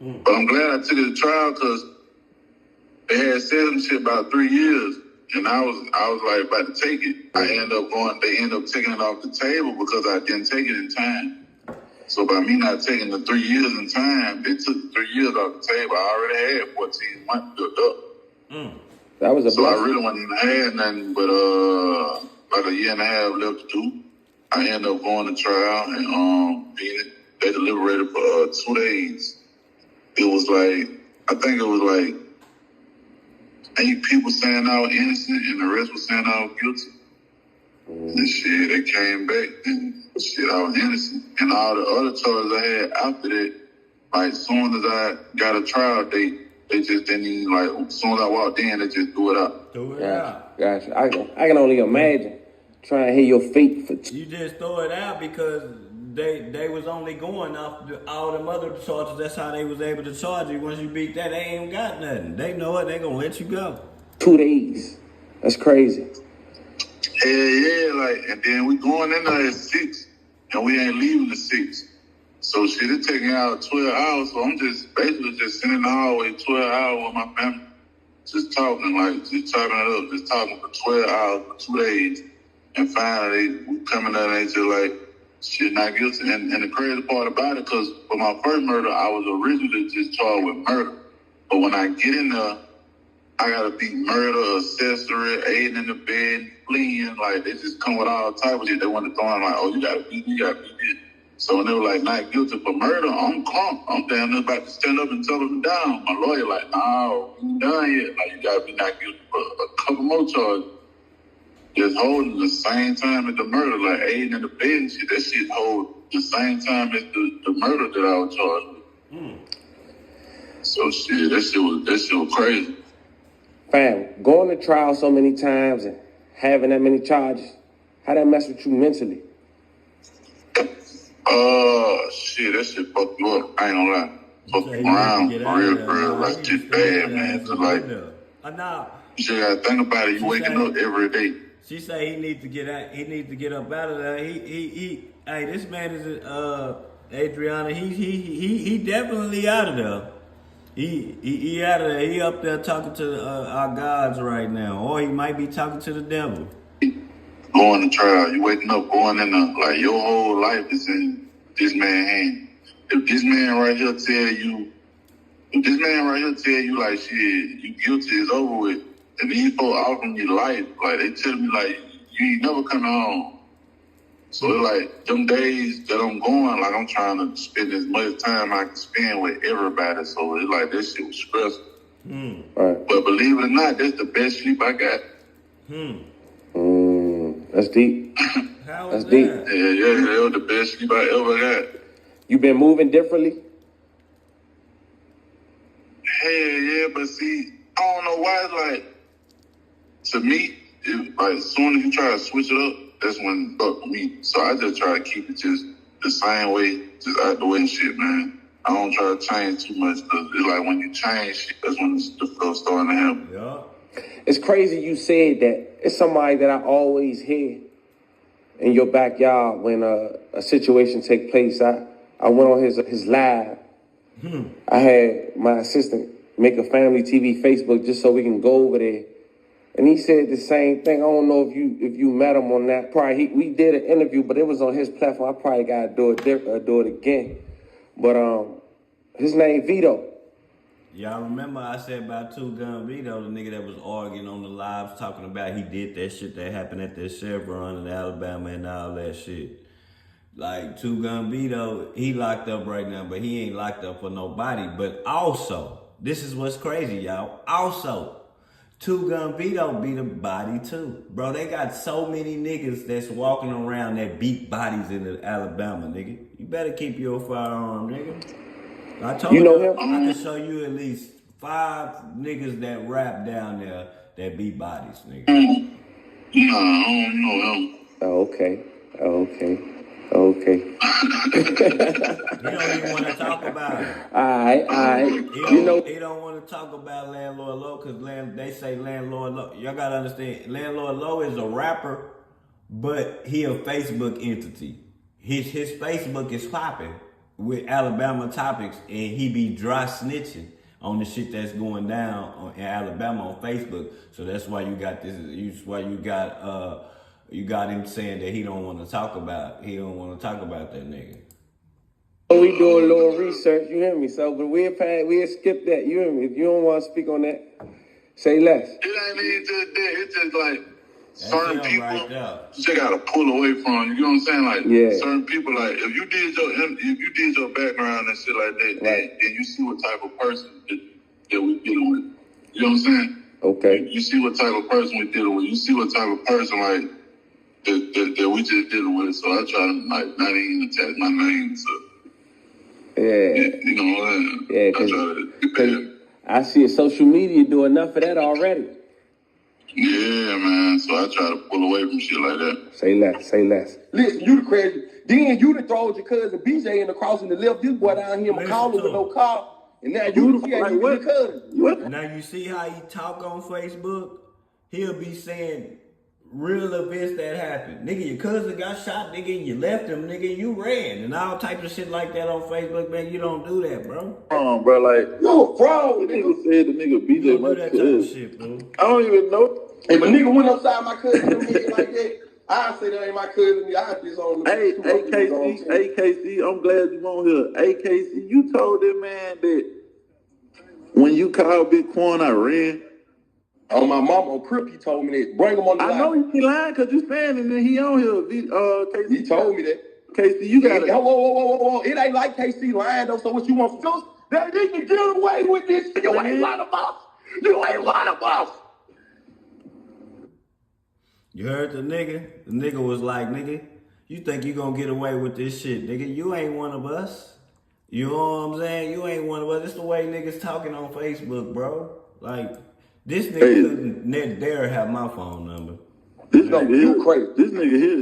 But I'm glad I took it to trial because they had said some shit about 3 years, and I was like about to take it. They ended up taking it off the table because I didn't take it in time. So by me not taking the 3 years in time, they took 3 years off the table. I already had 14 months built up. That was a So I really wasn't had nothing but like a year and a half left to do. I ended up going to trial and being it. They deliberated for 2 days. It was like, I think it was like 8 people saying I was innocent and the rest was saying I was guilty. And shit, they came back and shit, I was innocent. And all the other charges I had after that, like, as soon as I got a trial date, they just didn't even, like, as soon as I walked in, they just threw it out. Gotcha. I can only imagine trying to hit your feet for. You just throw it out because they was only going off all them other charges. That's how they was able to charge you. Once you beat that, they ain't got nothing. They know it. They gonna let you go. 2 days. That's crazy. Yeah, like, and then we going in there at 6, and we ain't leaving at 6. So shit, it taking out 12 hours. So I'm just basically just sitting in the hallway 12 hours with my family, just talking, like, just chopping it up, just talking for 12 hours for 2 days. And finally, we coming out and they just like, shit, not guilty. And the crazy part about it, because for my first murder, I was originally just charged with murder. But when I get in there, I gotta be murder, accessory, aiding in the bed, fleeing. Like, they just come with all type of shit. They want to throw in like, oh, you gotta be this. So when they were like not guilty for murder, I'm crunk. I'm down there about to stand up and tell them down. My lawyer like, no, we ain't done yet. Like, you gotta be not guilty for a couple more charges. Just holding the same time as the murder, like aiding and abetting shit. That shit hold the same time as the murder that I was charged with. So shit, that shit was crazy. Fam, going to trial so many times and having that many charges, how that mess with you mentally? Shit, that shit fucked you up. I ain't gonna lie. Fucked you around real, like shit bad, man. So like, you just gotta think about it. You waking up every day. She say he needs to get out. He needs to get up out of there. Hey, this man is Adriana. He definitely out of there. He out of there. He up there talking to our gods right now, or he might be talking to the devil. Going to trial, you waking up, going in the, like your whole life is in this man's hand. If this man right here tell you like shit, you guilty, it's over with. And these folks offering you life, like they tell me like you ain't never coming home. So it's like them days that I'm going, like I'm trying to spend as much time I can spend with everybody. So it's like this shit was stressful. Right. But believe it or not, that's the best sleep I got. That's deep. That's deep. Yeah, that was the best sleep I ever got. You been moving differently? Hell yeah, but see, I don't know why it's like, to me, like as soon as you try to switch it up, that's when it's up for me. So I just try to keep it just the same way, just out the way and shit, man. I don't try to change too much, because it's like when you change shit, that's when the stuff starting to happen. Yeah. It's crazy you said that. It's somebody that I always hear in your backyard when a situation take place. I went on his live. I had my assistant make a family TV Facebook just so we can go over there. And he said the same thing. I don't know if you met him on that. Probably we did an interview, but it was on his platform. I probably gotta do it again. But his name Vito. Y'all remember I said about Two Gun Vito, the nigga that was arguing on the lives talking about he did that shit that happened at that Chevron in Alabama and all that shit. Like Two Gun Vito, he locked up right now, but he ain't locked up for nobody. But also, this is what's crazy, y'all. Also, Two Gun Vito beat a body too. Bro, they got so many niggas that's walking around that beat bodies in Alabama, nigga. You better keep your firearm, nigga. I told you know him him? I can show you at least 5 niggas that rap down there that beat bodies, nigga. No, I don't know him. Okay. He don't even want to talk about it. All right. He don't want to talk about Landlord Lo because they say Landlord Lo. Y'all gotta understand, Landlord Lo is a rapper, but he a Facebook entity. His Facebook is popping with Alabama topics, and he be dry snitching on the shit that's going down in Alabama on Facebook. So that's why you got this. That's why you got him saying that he don't want to talk about. He don't want to talk about that nigga. We do a little research. You hear me? So, but we'll skip that. You hear me? If you don't want to speak on that, say less. It ain't even just that. It's just like certain people you just gotta pull away from. You know what I'm saying? Like certain people, like if you did your background and shit like that, then you see what type of person that we dealing with. You know what I'm saying? Okay. You see what type of person we dealing with. You see what type of person like that we just dealing with. So I try to like not even attach my name to. You know what I'm saying? Because I see social media do enough of that already. Yeah, man. So I try to pull away from shit like that. Say less. Listen, you the crazy. Then you done throwed your cousin BJ in the cross and left this boy down here McCollum with no car. And now you the cousin. Now you see how he talk on Facebook? He'll be saying real events that happened. Nigga, your cousin got shot, nigga, and you left him, nigga, you ran. And all types of shit like that on Facebook, man. You don't do that, bro. Bro, like, no, fraud. Nigga said the nigga BJ my cousin. Shit, bro. I don't even know. If a nigga went upside my cousin's head like that, I say that ain't my cousin. I disown him. Hey, KC, I'm glad you on here. Hey, KC, you told that man that when you called Bitcoin, I ran. On my mom on Crip, he told me that. Bring him on the line. I know he lying because you saying it and he on here. KC. He told me that. KC, you got it. Whoa. It ain't like KC lying, though, so what you want to do? That he can get away with this shit. You ain't one of us. You ain't one of us. You heard the nigga? The nigga was like, nigga, you think you gonna get away with this shit, nigga? You ain't one of us. You know what I'm saying? You ain't one of us. It's the way niggas talking on Facebook, bro. Like, this nigga couldn't dare have my phone number. This nigga here, crazy. This nigga here,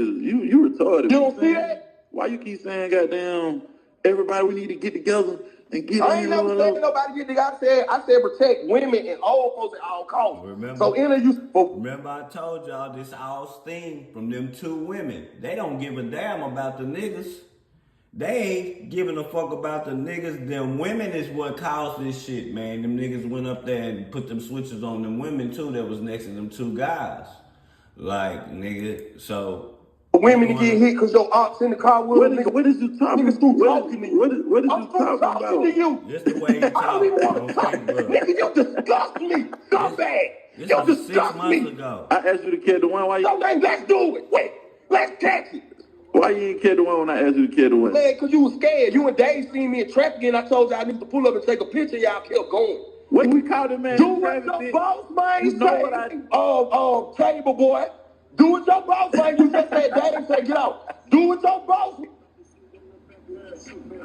you retarded. You don't see that? Why you keep saying, goddamn, everybody we need to get together and get I ain't never saying nobody get together. I said protect women and old folks at all costs. Remember I told y'all this all sting from them two women. They don't give a damn about the niggas. They ain't giving a fuck about the niggas. Them women is what caused this shit, man. Them niggas went up there and put them switches on them women too that was next to them two guys. Like, nigga, so... Women to get hit because your aunt's in the car with them, nigga. What is you talking about? What is you talking about? To you. Just the way you talk. I don't even want to talk. Nigga, you disgust me. Scumbag. This was 6 months ago. I asked you to carry the one. Why you... Okay, let's do it. Wait, let's catch it. Why you ain't carry the one when I asked you to carry the one? Man, because you was scared. You and Dave seen me in traffic and I told you I need to pull up and take a picture. Y'all kept going. When we called him, man, do what your boss man you know what I... table boy. Do what your boss man. You just said Dave said get out. Do what your boss.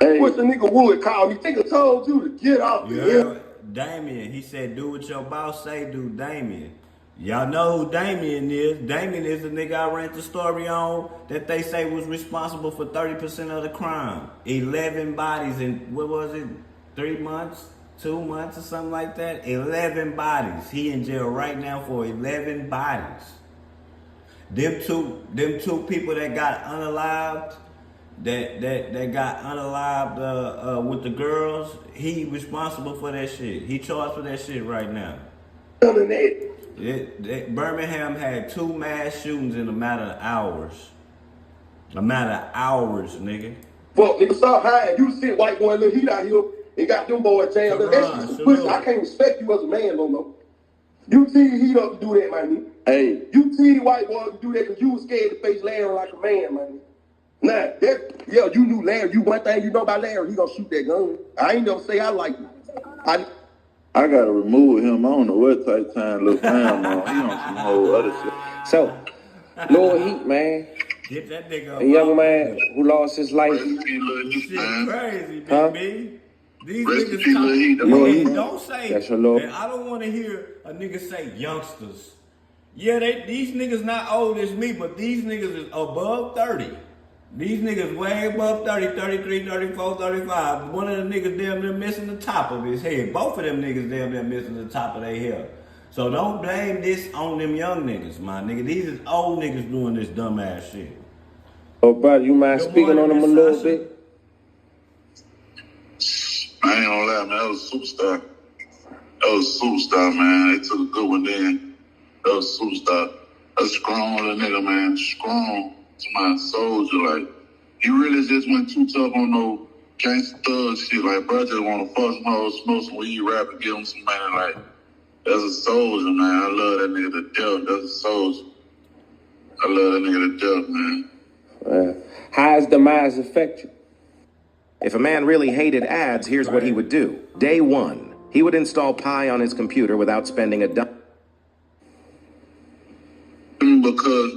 Hey. Wish a nigga would call me. Nigga told you to get off here. Damien, he said do what your boss say do, Damien. Y'all know who Damien is. Damien is the nigga I ran the story on that they say was responsible for 30% of the crime. 11 bodies in, what was it, 3 months, 2 months or something like that? 11 bodies. He in jail right now for 11 bodies. Them two people that got unalived, that got unalived with the girls, he responsible for that shit. He charged for that shit right now. Birmingham had 2 mass shootings in a matter of hours. A matter of hours, nigga. Fuck, nigga, stop hiding. You see white boy little heat out here and got them boys jammed up. I can't respect you as a man, no. You see the heat up to do that, my nigga. Hey. You see the white boy to do that because you was scared to face Larry like a man, man. Nah, you knew Larry. One thing you know about Larry, he gonna shoot that gun. I ain't never say I like him. I gotta remove him. I don't know what type of time little man on. He on some whole other shit. So, Lord Heat, man. Get that nigga a young man who lost his life. This shit crazy, baby. These niggas talk. Don't say. That's your Lord. I don't want to hear a nigga say youngsters. Yeah, these niggas not old as me, but these niggas is above 30. These niggas way above 30, 33, 34, 35. One of the niggas damn near missing the top of his head. Both of them niggas damn near missing the top of their hair. So don't blame this on them young niggas, my nigga. These is old niggas doing this dumbass shit. Oh, brother, you mind speaking on them a little bit? I ain't gonna lie, man. That was a superstar. Man. They took a good one then. That was a superstar. That's a strong little nigga, man. Strong. To my soldier, like, he really just went too tough on no gangsta thug shit. Like, bro, just want to fuck smoke some weed, rap, and give him some money. Like, that's a soldier, man. I love that nigga to death. That's a soldier. I love that nigga to death, man. How does demise affect you? If a man really hated ads, here's what he would do. Day 1, he would install Pi on his computer without spending a dime. Because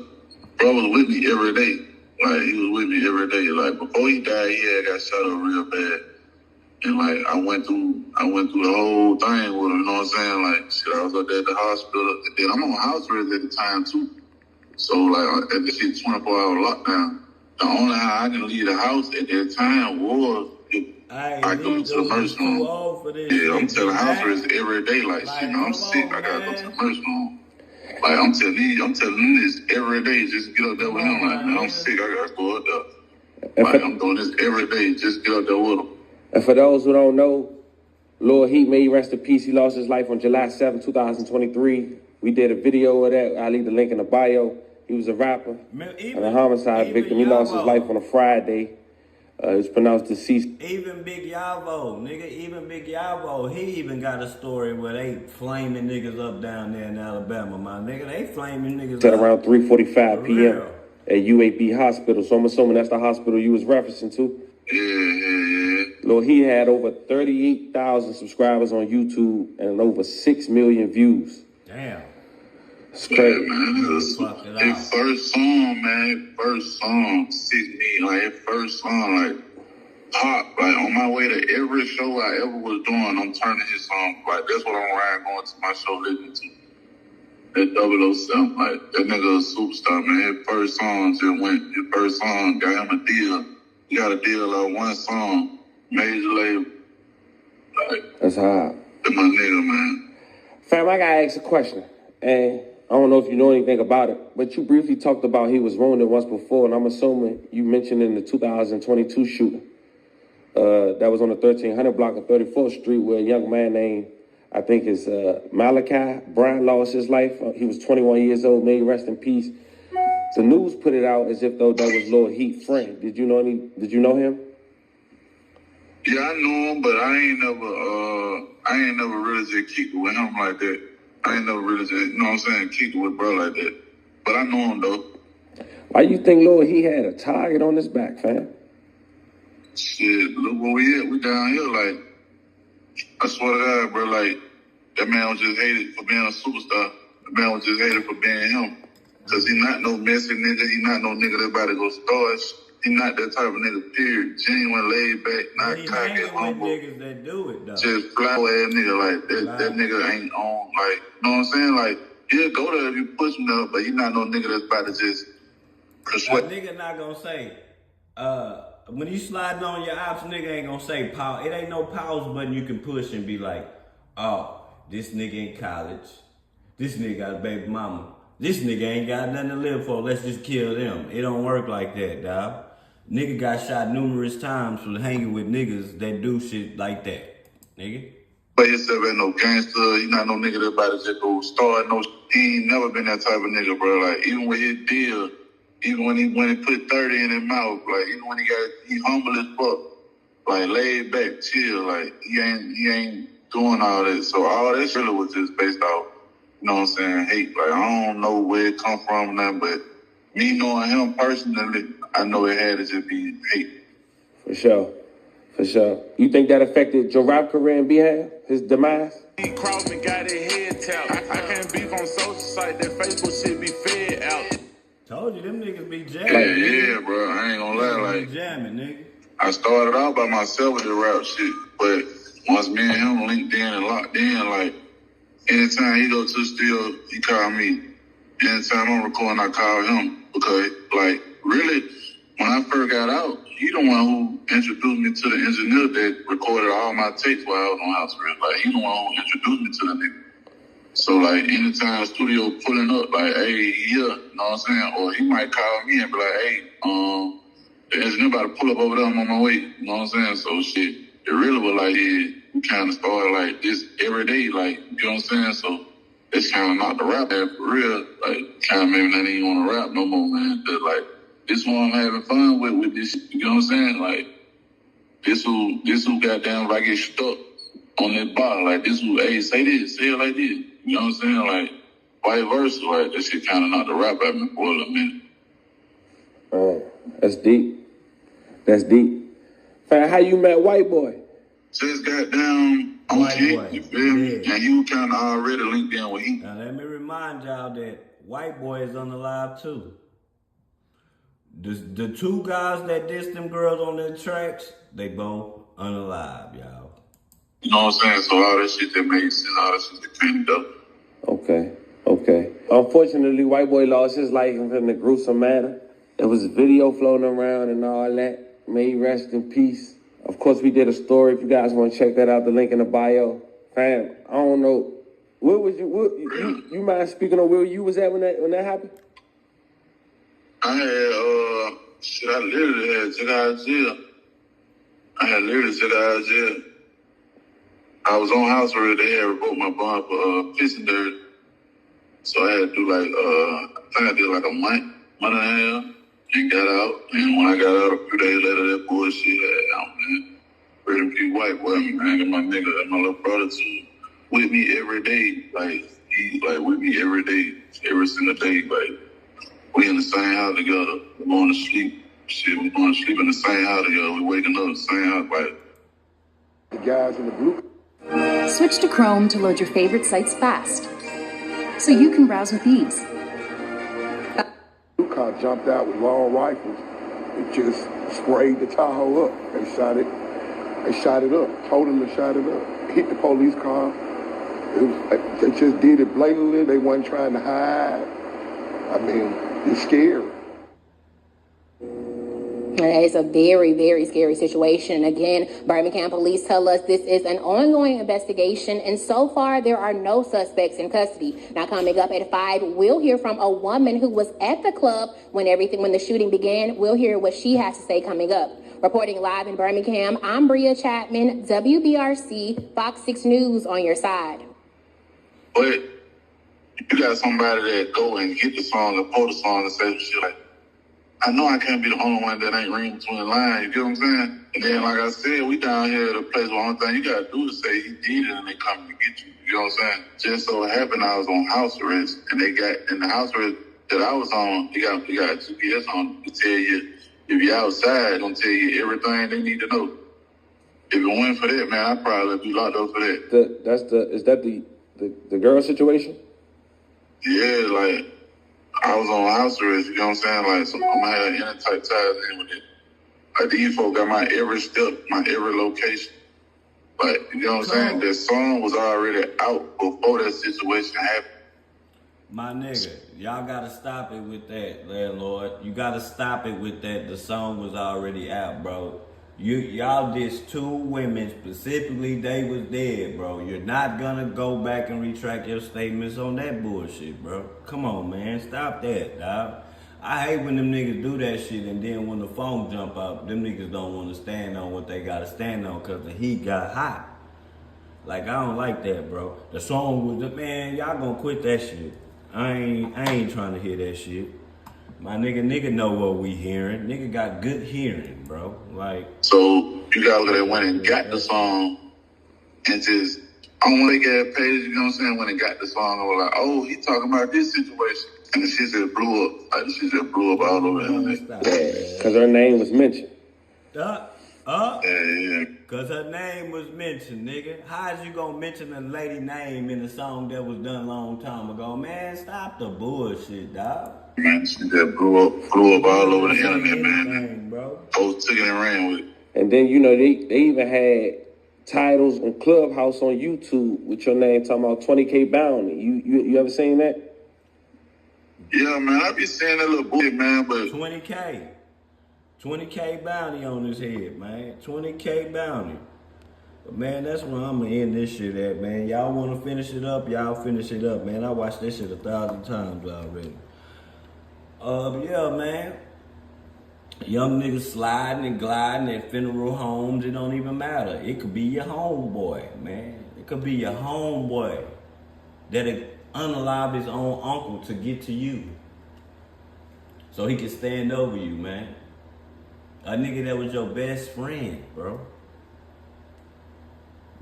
bro was with me every day. Like, he was with me every day. Like, before he died, he had got shot up real bad. And, like, I went through the whole thing with him, you know what I'm saying? Like, shit, I was up there at the hospital. And then I'm on house arrest at the time, too. So, like, at the shit 24-hour lockdown. The only how I can leave the house at that time was if I go to the emergency room. Yeah, I'm telling house arrest every day. Like, shit, man, I'm sick. I gotta go to the emergency room. Like, I'm telling you this every day. Just get up there with him. Like, man, I'm sick. I gotta go up there. Like, I'm doing this every day. Just get up there with him. And for those who don't know, Lord Heat, may he rest in peace. He lost his life on July 7, 2023. We did a video of that. I'll leave the link in the bio. He was a rapper and a homicide victim. He lost his life on a Friday. He was pronounced deceased. Even Big Yavo, nigga, he even got a story where they flaming niggas up down there in Alabama, my nigga. They flaming niggas at up. around 3:45 p.m. at UAB Hospital. So I'm assuming that's the hospital you was referencing to. Yeah. Lord, he had over 38,000 subscribers on YouTube and over 6 million views. Damn. It's crazy. Yeah, man. His first song, man. First song, 6 million. Like, his first song, like, pop. Like, on my way to every show I ever was doing, I'm turning his song. Like, that's what I'm riding going to my show listening to. That 007, like, that nigga a superstar, man. His first song just went. His first song got him a deal. He got a deal on one song, major label. Like, that's hard. That's my nigga, man. Fam, I gotta ask a question. And I don't know if you know anything about it, but you briefly talked about he was wounded once before, and I'm assuming you mentioned in the 2022 shooting that was on the 1300 block of 34th Street where a young man named, I think is Malachi Brown lost his life. He was 21 years old, may he rest in peace. The news put it out as if though that was Lord Heat's friend. Did you know him? Yeah, I know him, but I ain't never really just kicked it with him like that. I ain't never really just, you know what I'm saying, kicked it with bro like that. But I know him though. Why you think Lord he had a target on his back, fam? Shit, look where we at. We down here, like, I swear to God, bro, like, that man was just hated for being a superstar. That man was just hated for being him. Cause he not no messy nigga. He not no nigga that about to go start. He not that type of nigga, period. Genuine, laid back, not cocky, humble. Niggas that do it, though. Just flower ass nigga, like, that nigga ain't on, like, you know what I'm saying? Like, he'll go there if you push him up, but he not no nigga that's about to just persuade. A nigga not gonna say, when you sliding on your ops, nigga ain't gonna say pause. It ain't no pause button you can push and be like, oh, this nigga in college. This nigga got a baby mama. This nigga ain't got nothing to live for. Let's just kill them. It don't work like that, dawg. Nigga got shot numerous times for hanging with niggas that do shit like that, nigga. But himself ain't no gangster. He not no nigga that about to just go start no. He ain't never been that type of nigga, bro. Like, even with his deal, even when he put 30 in his mouth, like, even when he humble as fuck, like, laid back, chill, like, he ain't doing all that. So all that shit was just based off, you know what I'm saying, hate. Like, I don't know where it come from, nothing, but me knowing him personally, I know it had to just be hate. For sure. You think that affected your rap career in behalf, his demise? He crossed me, got his head tapped. I can't beef on social site, that Facebook shit be fed out. Told you, them niggas be jamming. Yeah, bro, I ain't gonna lie, like, jamming, nigga. I started out by myself with the rap shit, but once me and him linked in and locked in, like, anytime he go to the studio, he call me. Anytime I'm recording, I call him. Because, like, really, when I first got out, he the one who introduced me to the engineer that recorded all my tapes while I was on house arrest. Like, he the one who introduced me to the nigga. So, like, anytime studio pulling up, like, hey, yeah, you know what I'm saying? Or he might call me and be like, hey, the engineer about to pull up over there, I'm on my way. You know what I'm saying? So, shit, it really was like, yeah, we kind of started like this every day, like, you know what I'm saying? So, it's kind of knocked the rap out for real. Like, kind of maybe not even want to rap no more, man. But, like, this one I'm having fun with this shit, you know what I'm saying? Like, this who goddamn, if I get stuck on that bar, like, this who, hey, say this, say it like this. You know what I'm saying? Like, vice versa, like, that shit kind of knocked the rap out of me for a little minute. Oh, that's deep. Fam, how you met White Boy? Just got down on Kent, you feel me? And you kind of already linked in with him. Now, let me remind y'all that White Boy is on the live, too. The two guys that dissed them girls on their tracks, they both unalive, y'all. You know what I'm saying? So all that shit that made sense, all that shit that came up. Okay. Unfortunately, White Boy lost his life in a gruesome manner. There was a video floating around and all that. May he rest in peace. Of course, we did a story. If you guys want to check that out, the link in the bio. Fam, I don't know. Where was you? You mind speaking on where you was at when that happened? I had, I literally had took out of jail. I was on house arrest. They had revoked my bond for pissing dirt. So I had to do like, I think I did like a month and a half, and got out. And when I got out a few days later, that bullshit had out, man. Pretty P White Boy, man, and my nigga, and my little brother too, with me every day. Like, he, like, with me every day, every single day, like. We in the same house together. We going to sleep. Shit, we going to sleep in the same house together. We waking up in the same house. Like the guys in the blue. Switch to Chrome to load your favorite sites fast, so you can browse with ease. Blue car jumped out with long rifles and just sprayed the Tahoe up. They shot it up. Told them to shot it up. Hit the police car. They just did it blatantly. They wasn't trying to hide. I mean, it's scary. It's a very, very scary situation. Again, Birmingham police tell us this is an ongoing investigation, and so far there are no suspects in custody. Now, coming up at 5, we'll hear from a woman who was at the club when the shooting began. We'll hear what she has to say coming up. Reporting live in Birmingham, I'm Bria Chapman, WBRC, Fox 6 News on your side. But you got somebody that go and get the song and pull the song and say shit like, I know I can't be the only one that ain't reading between the lines, you get what I'm saying? And then, like I said, we down here at a place where the only thing you gotta do is say he did it and they come to get you, you know what I'm saying? Just so it happened I was on house arrest, and they got, in the house arrest that I was on, they got GPS on to tell you, if you're outside, it's gonna tell you everything they need to know. If it went for that, man, I'd probably be locked up for that. Is that the girl situation? Yeah, like, I was on house arrest, you know what I'm saying? Like, so I'm gonna have any type ties in with it. Like, these folks got my every step, my every location. But, you know what I'm saying? That song was already out before that situation happened. My nigga, y'all gotta stop it with that, Landlord. You gotta stop it with that. The song was already out, bro. Y'all dissed 2 women, specifically they was dead, bro. You're not gonna go back and retract your statements on that bullshit, bro. Come on, man. Stop that, dog. I hate when them niggas do that shit and then when the phone jump up, them niggas don't want to stand on what they gotta stand on because the heat got hot. Like, I don't like that, bro. The song was, man, y'all gonna quit that shit. I ain't trying to hear that shit. My nigga know what we hearing. Nigga got good hearing, bro. Like, so you gotta look at when it got the song and just on their gas page, you know what I'm saying? When it got the song, I was like, oh, he talking about this situation. And the shit just blew up. Like, the shit just blew up all over the internet. Because her name was mentioned. Yeah. Cause her name was mentioned, nigga. How is you gonna mention a lady name in a song that was done a long time ago? Man, stop the bullshit, dog. Man, she just blew up all over the internet, man. Folks took it and ran with it. And then, you know, they even had titles on Clubhouse on YouTube with your name talking about 20K bounty. You ever seen that? Yeah, man, I be seeing that little bullshit, man, but 20K bounty on his head, man. 20K bounty. But man, that's where I'm gonna end this shit at, man. Y'all wanna finish it up? Y'all finish it up, man. I watched this shit 1,000 times already. But yeah, man. Young niggas sliding and gliding at funeral homes, it don't even matter. It could be your homeboy, man. It could be your homeboy that unallowed his own uncle to get to you. So he can stand over you, man. A nigga that was your best friend, bro.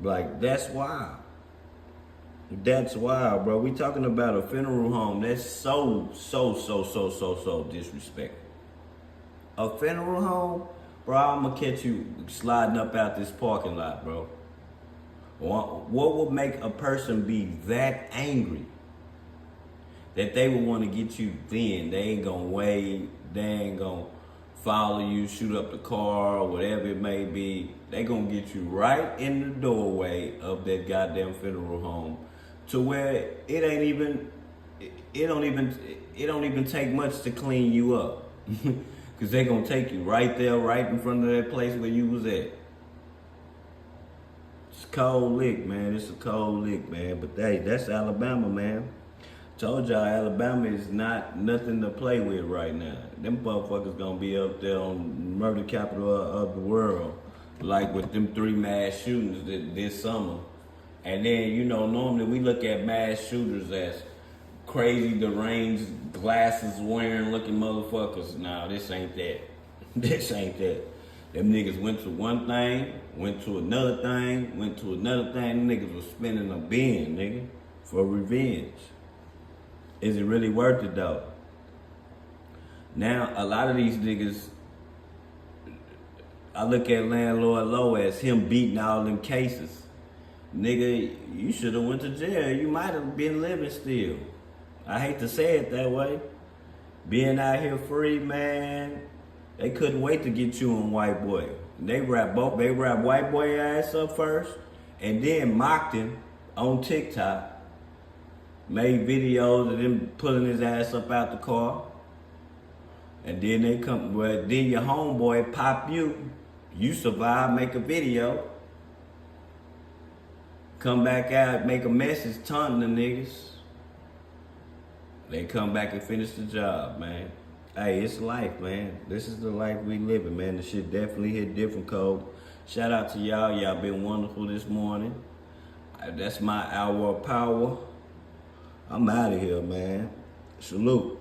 Like, that's wild. That's wild, bro. We talking about a funeral home. That's so disrespectful. A funeral home? Bro, I'm gonna catch you sliding up out this parking lot, bro. What would make a person be that angry that they would want to get you then? They ain't gonna wait. They ain't gonna follow you, shoot up the car, or whatever it may be. They gonna get you right in the doorway of that goddamn funeral home, to where it don't even take much to clean you up, cause they gonna take you right there, right in front of that place where you was at. It's a cold lick, man. It's a cold lick, man. But hey, that's Alabama, man. Told y'all Alabama is nothing to play with right now. Them motherfuckers gonna be up there on murder capital of the world, like with them 3 mass shootings this summer. And then, you know, normally we look at mass shooters as crazy, deranged, glasses wearing looking motherfuckers. Nah, this ain't that. This ain't that. Them niggas went to one thing, went to another thing, went to another thing. Them niggas was spending a bin, nigga, for revenge. Is it really worth it though? Now, a lot of these niggas, I look at Landlord Lo as him beating all them cases. Nigga, you should have went to jail. You might have been living still. I hate to say it that way. Being out here free, man, they couldn't wait to get you on White Boy. They wrap White Boy ass up first, and then mocked him on TikTok. Made videos of them pulling his ass up out the car. And then they come, well, then your homeboy pop you. You survive, make a video. Come back out, make a message, taunting the niggas. They come back and finish the job, man. Hey, it's life, man. This is the life we living, man. The shit definitely hit different, Cole. Shout out to y'all. Y'all been wonderful this morning. That's my hour of power. I'm out of here, man. Salute.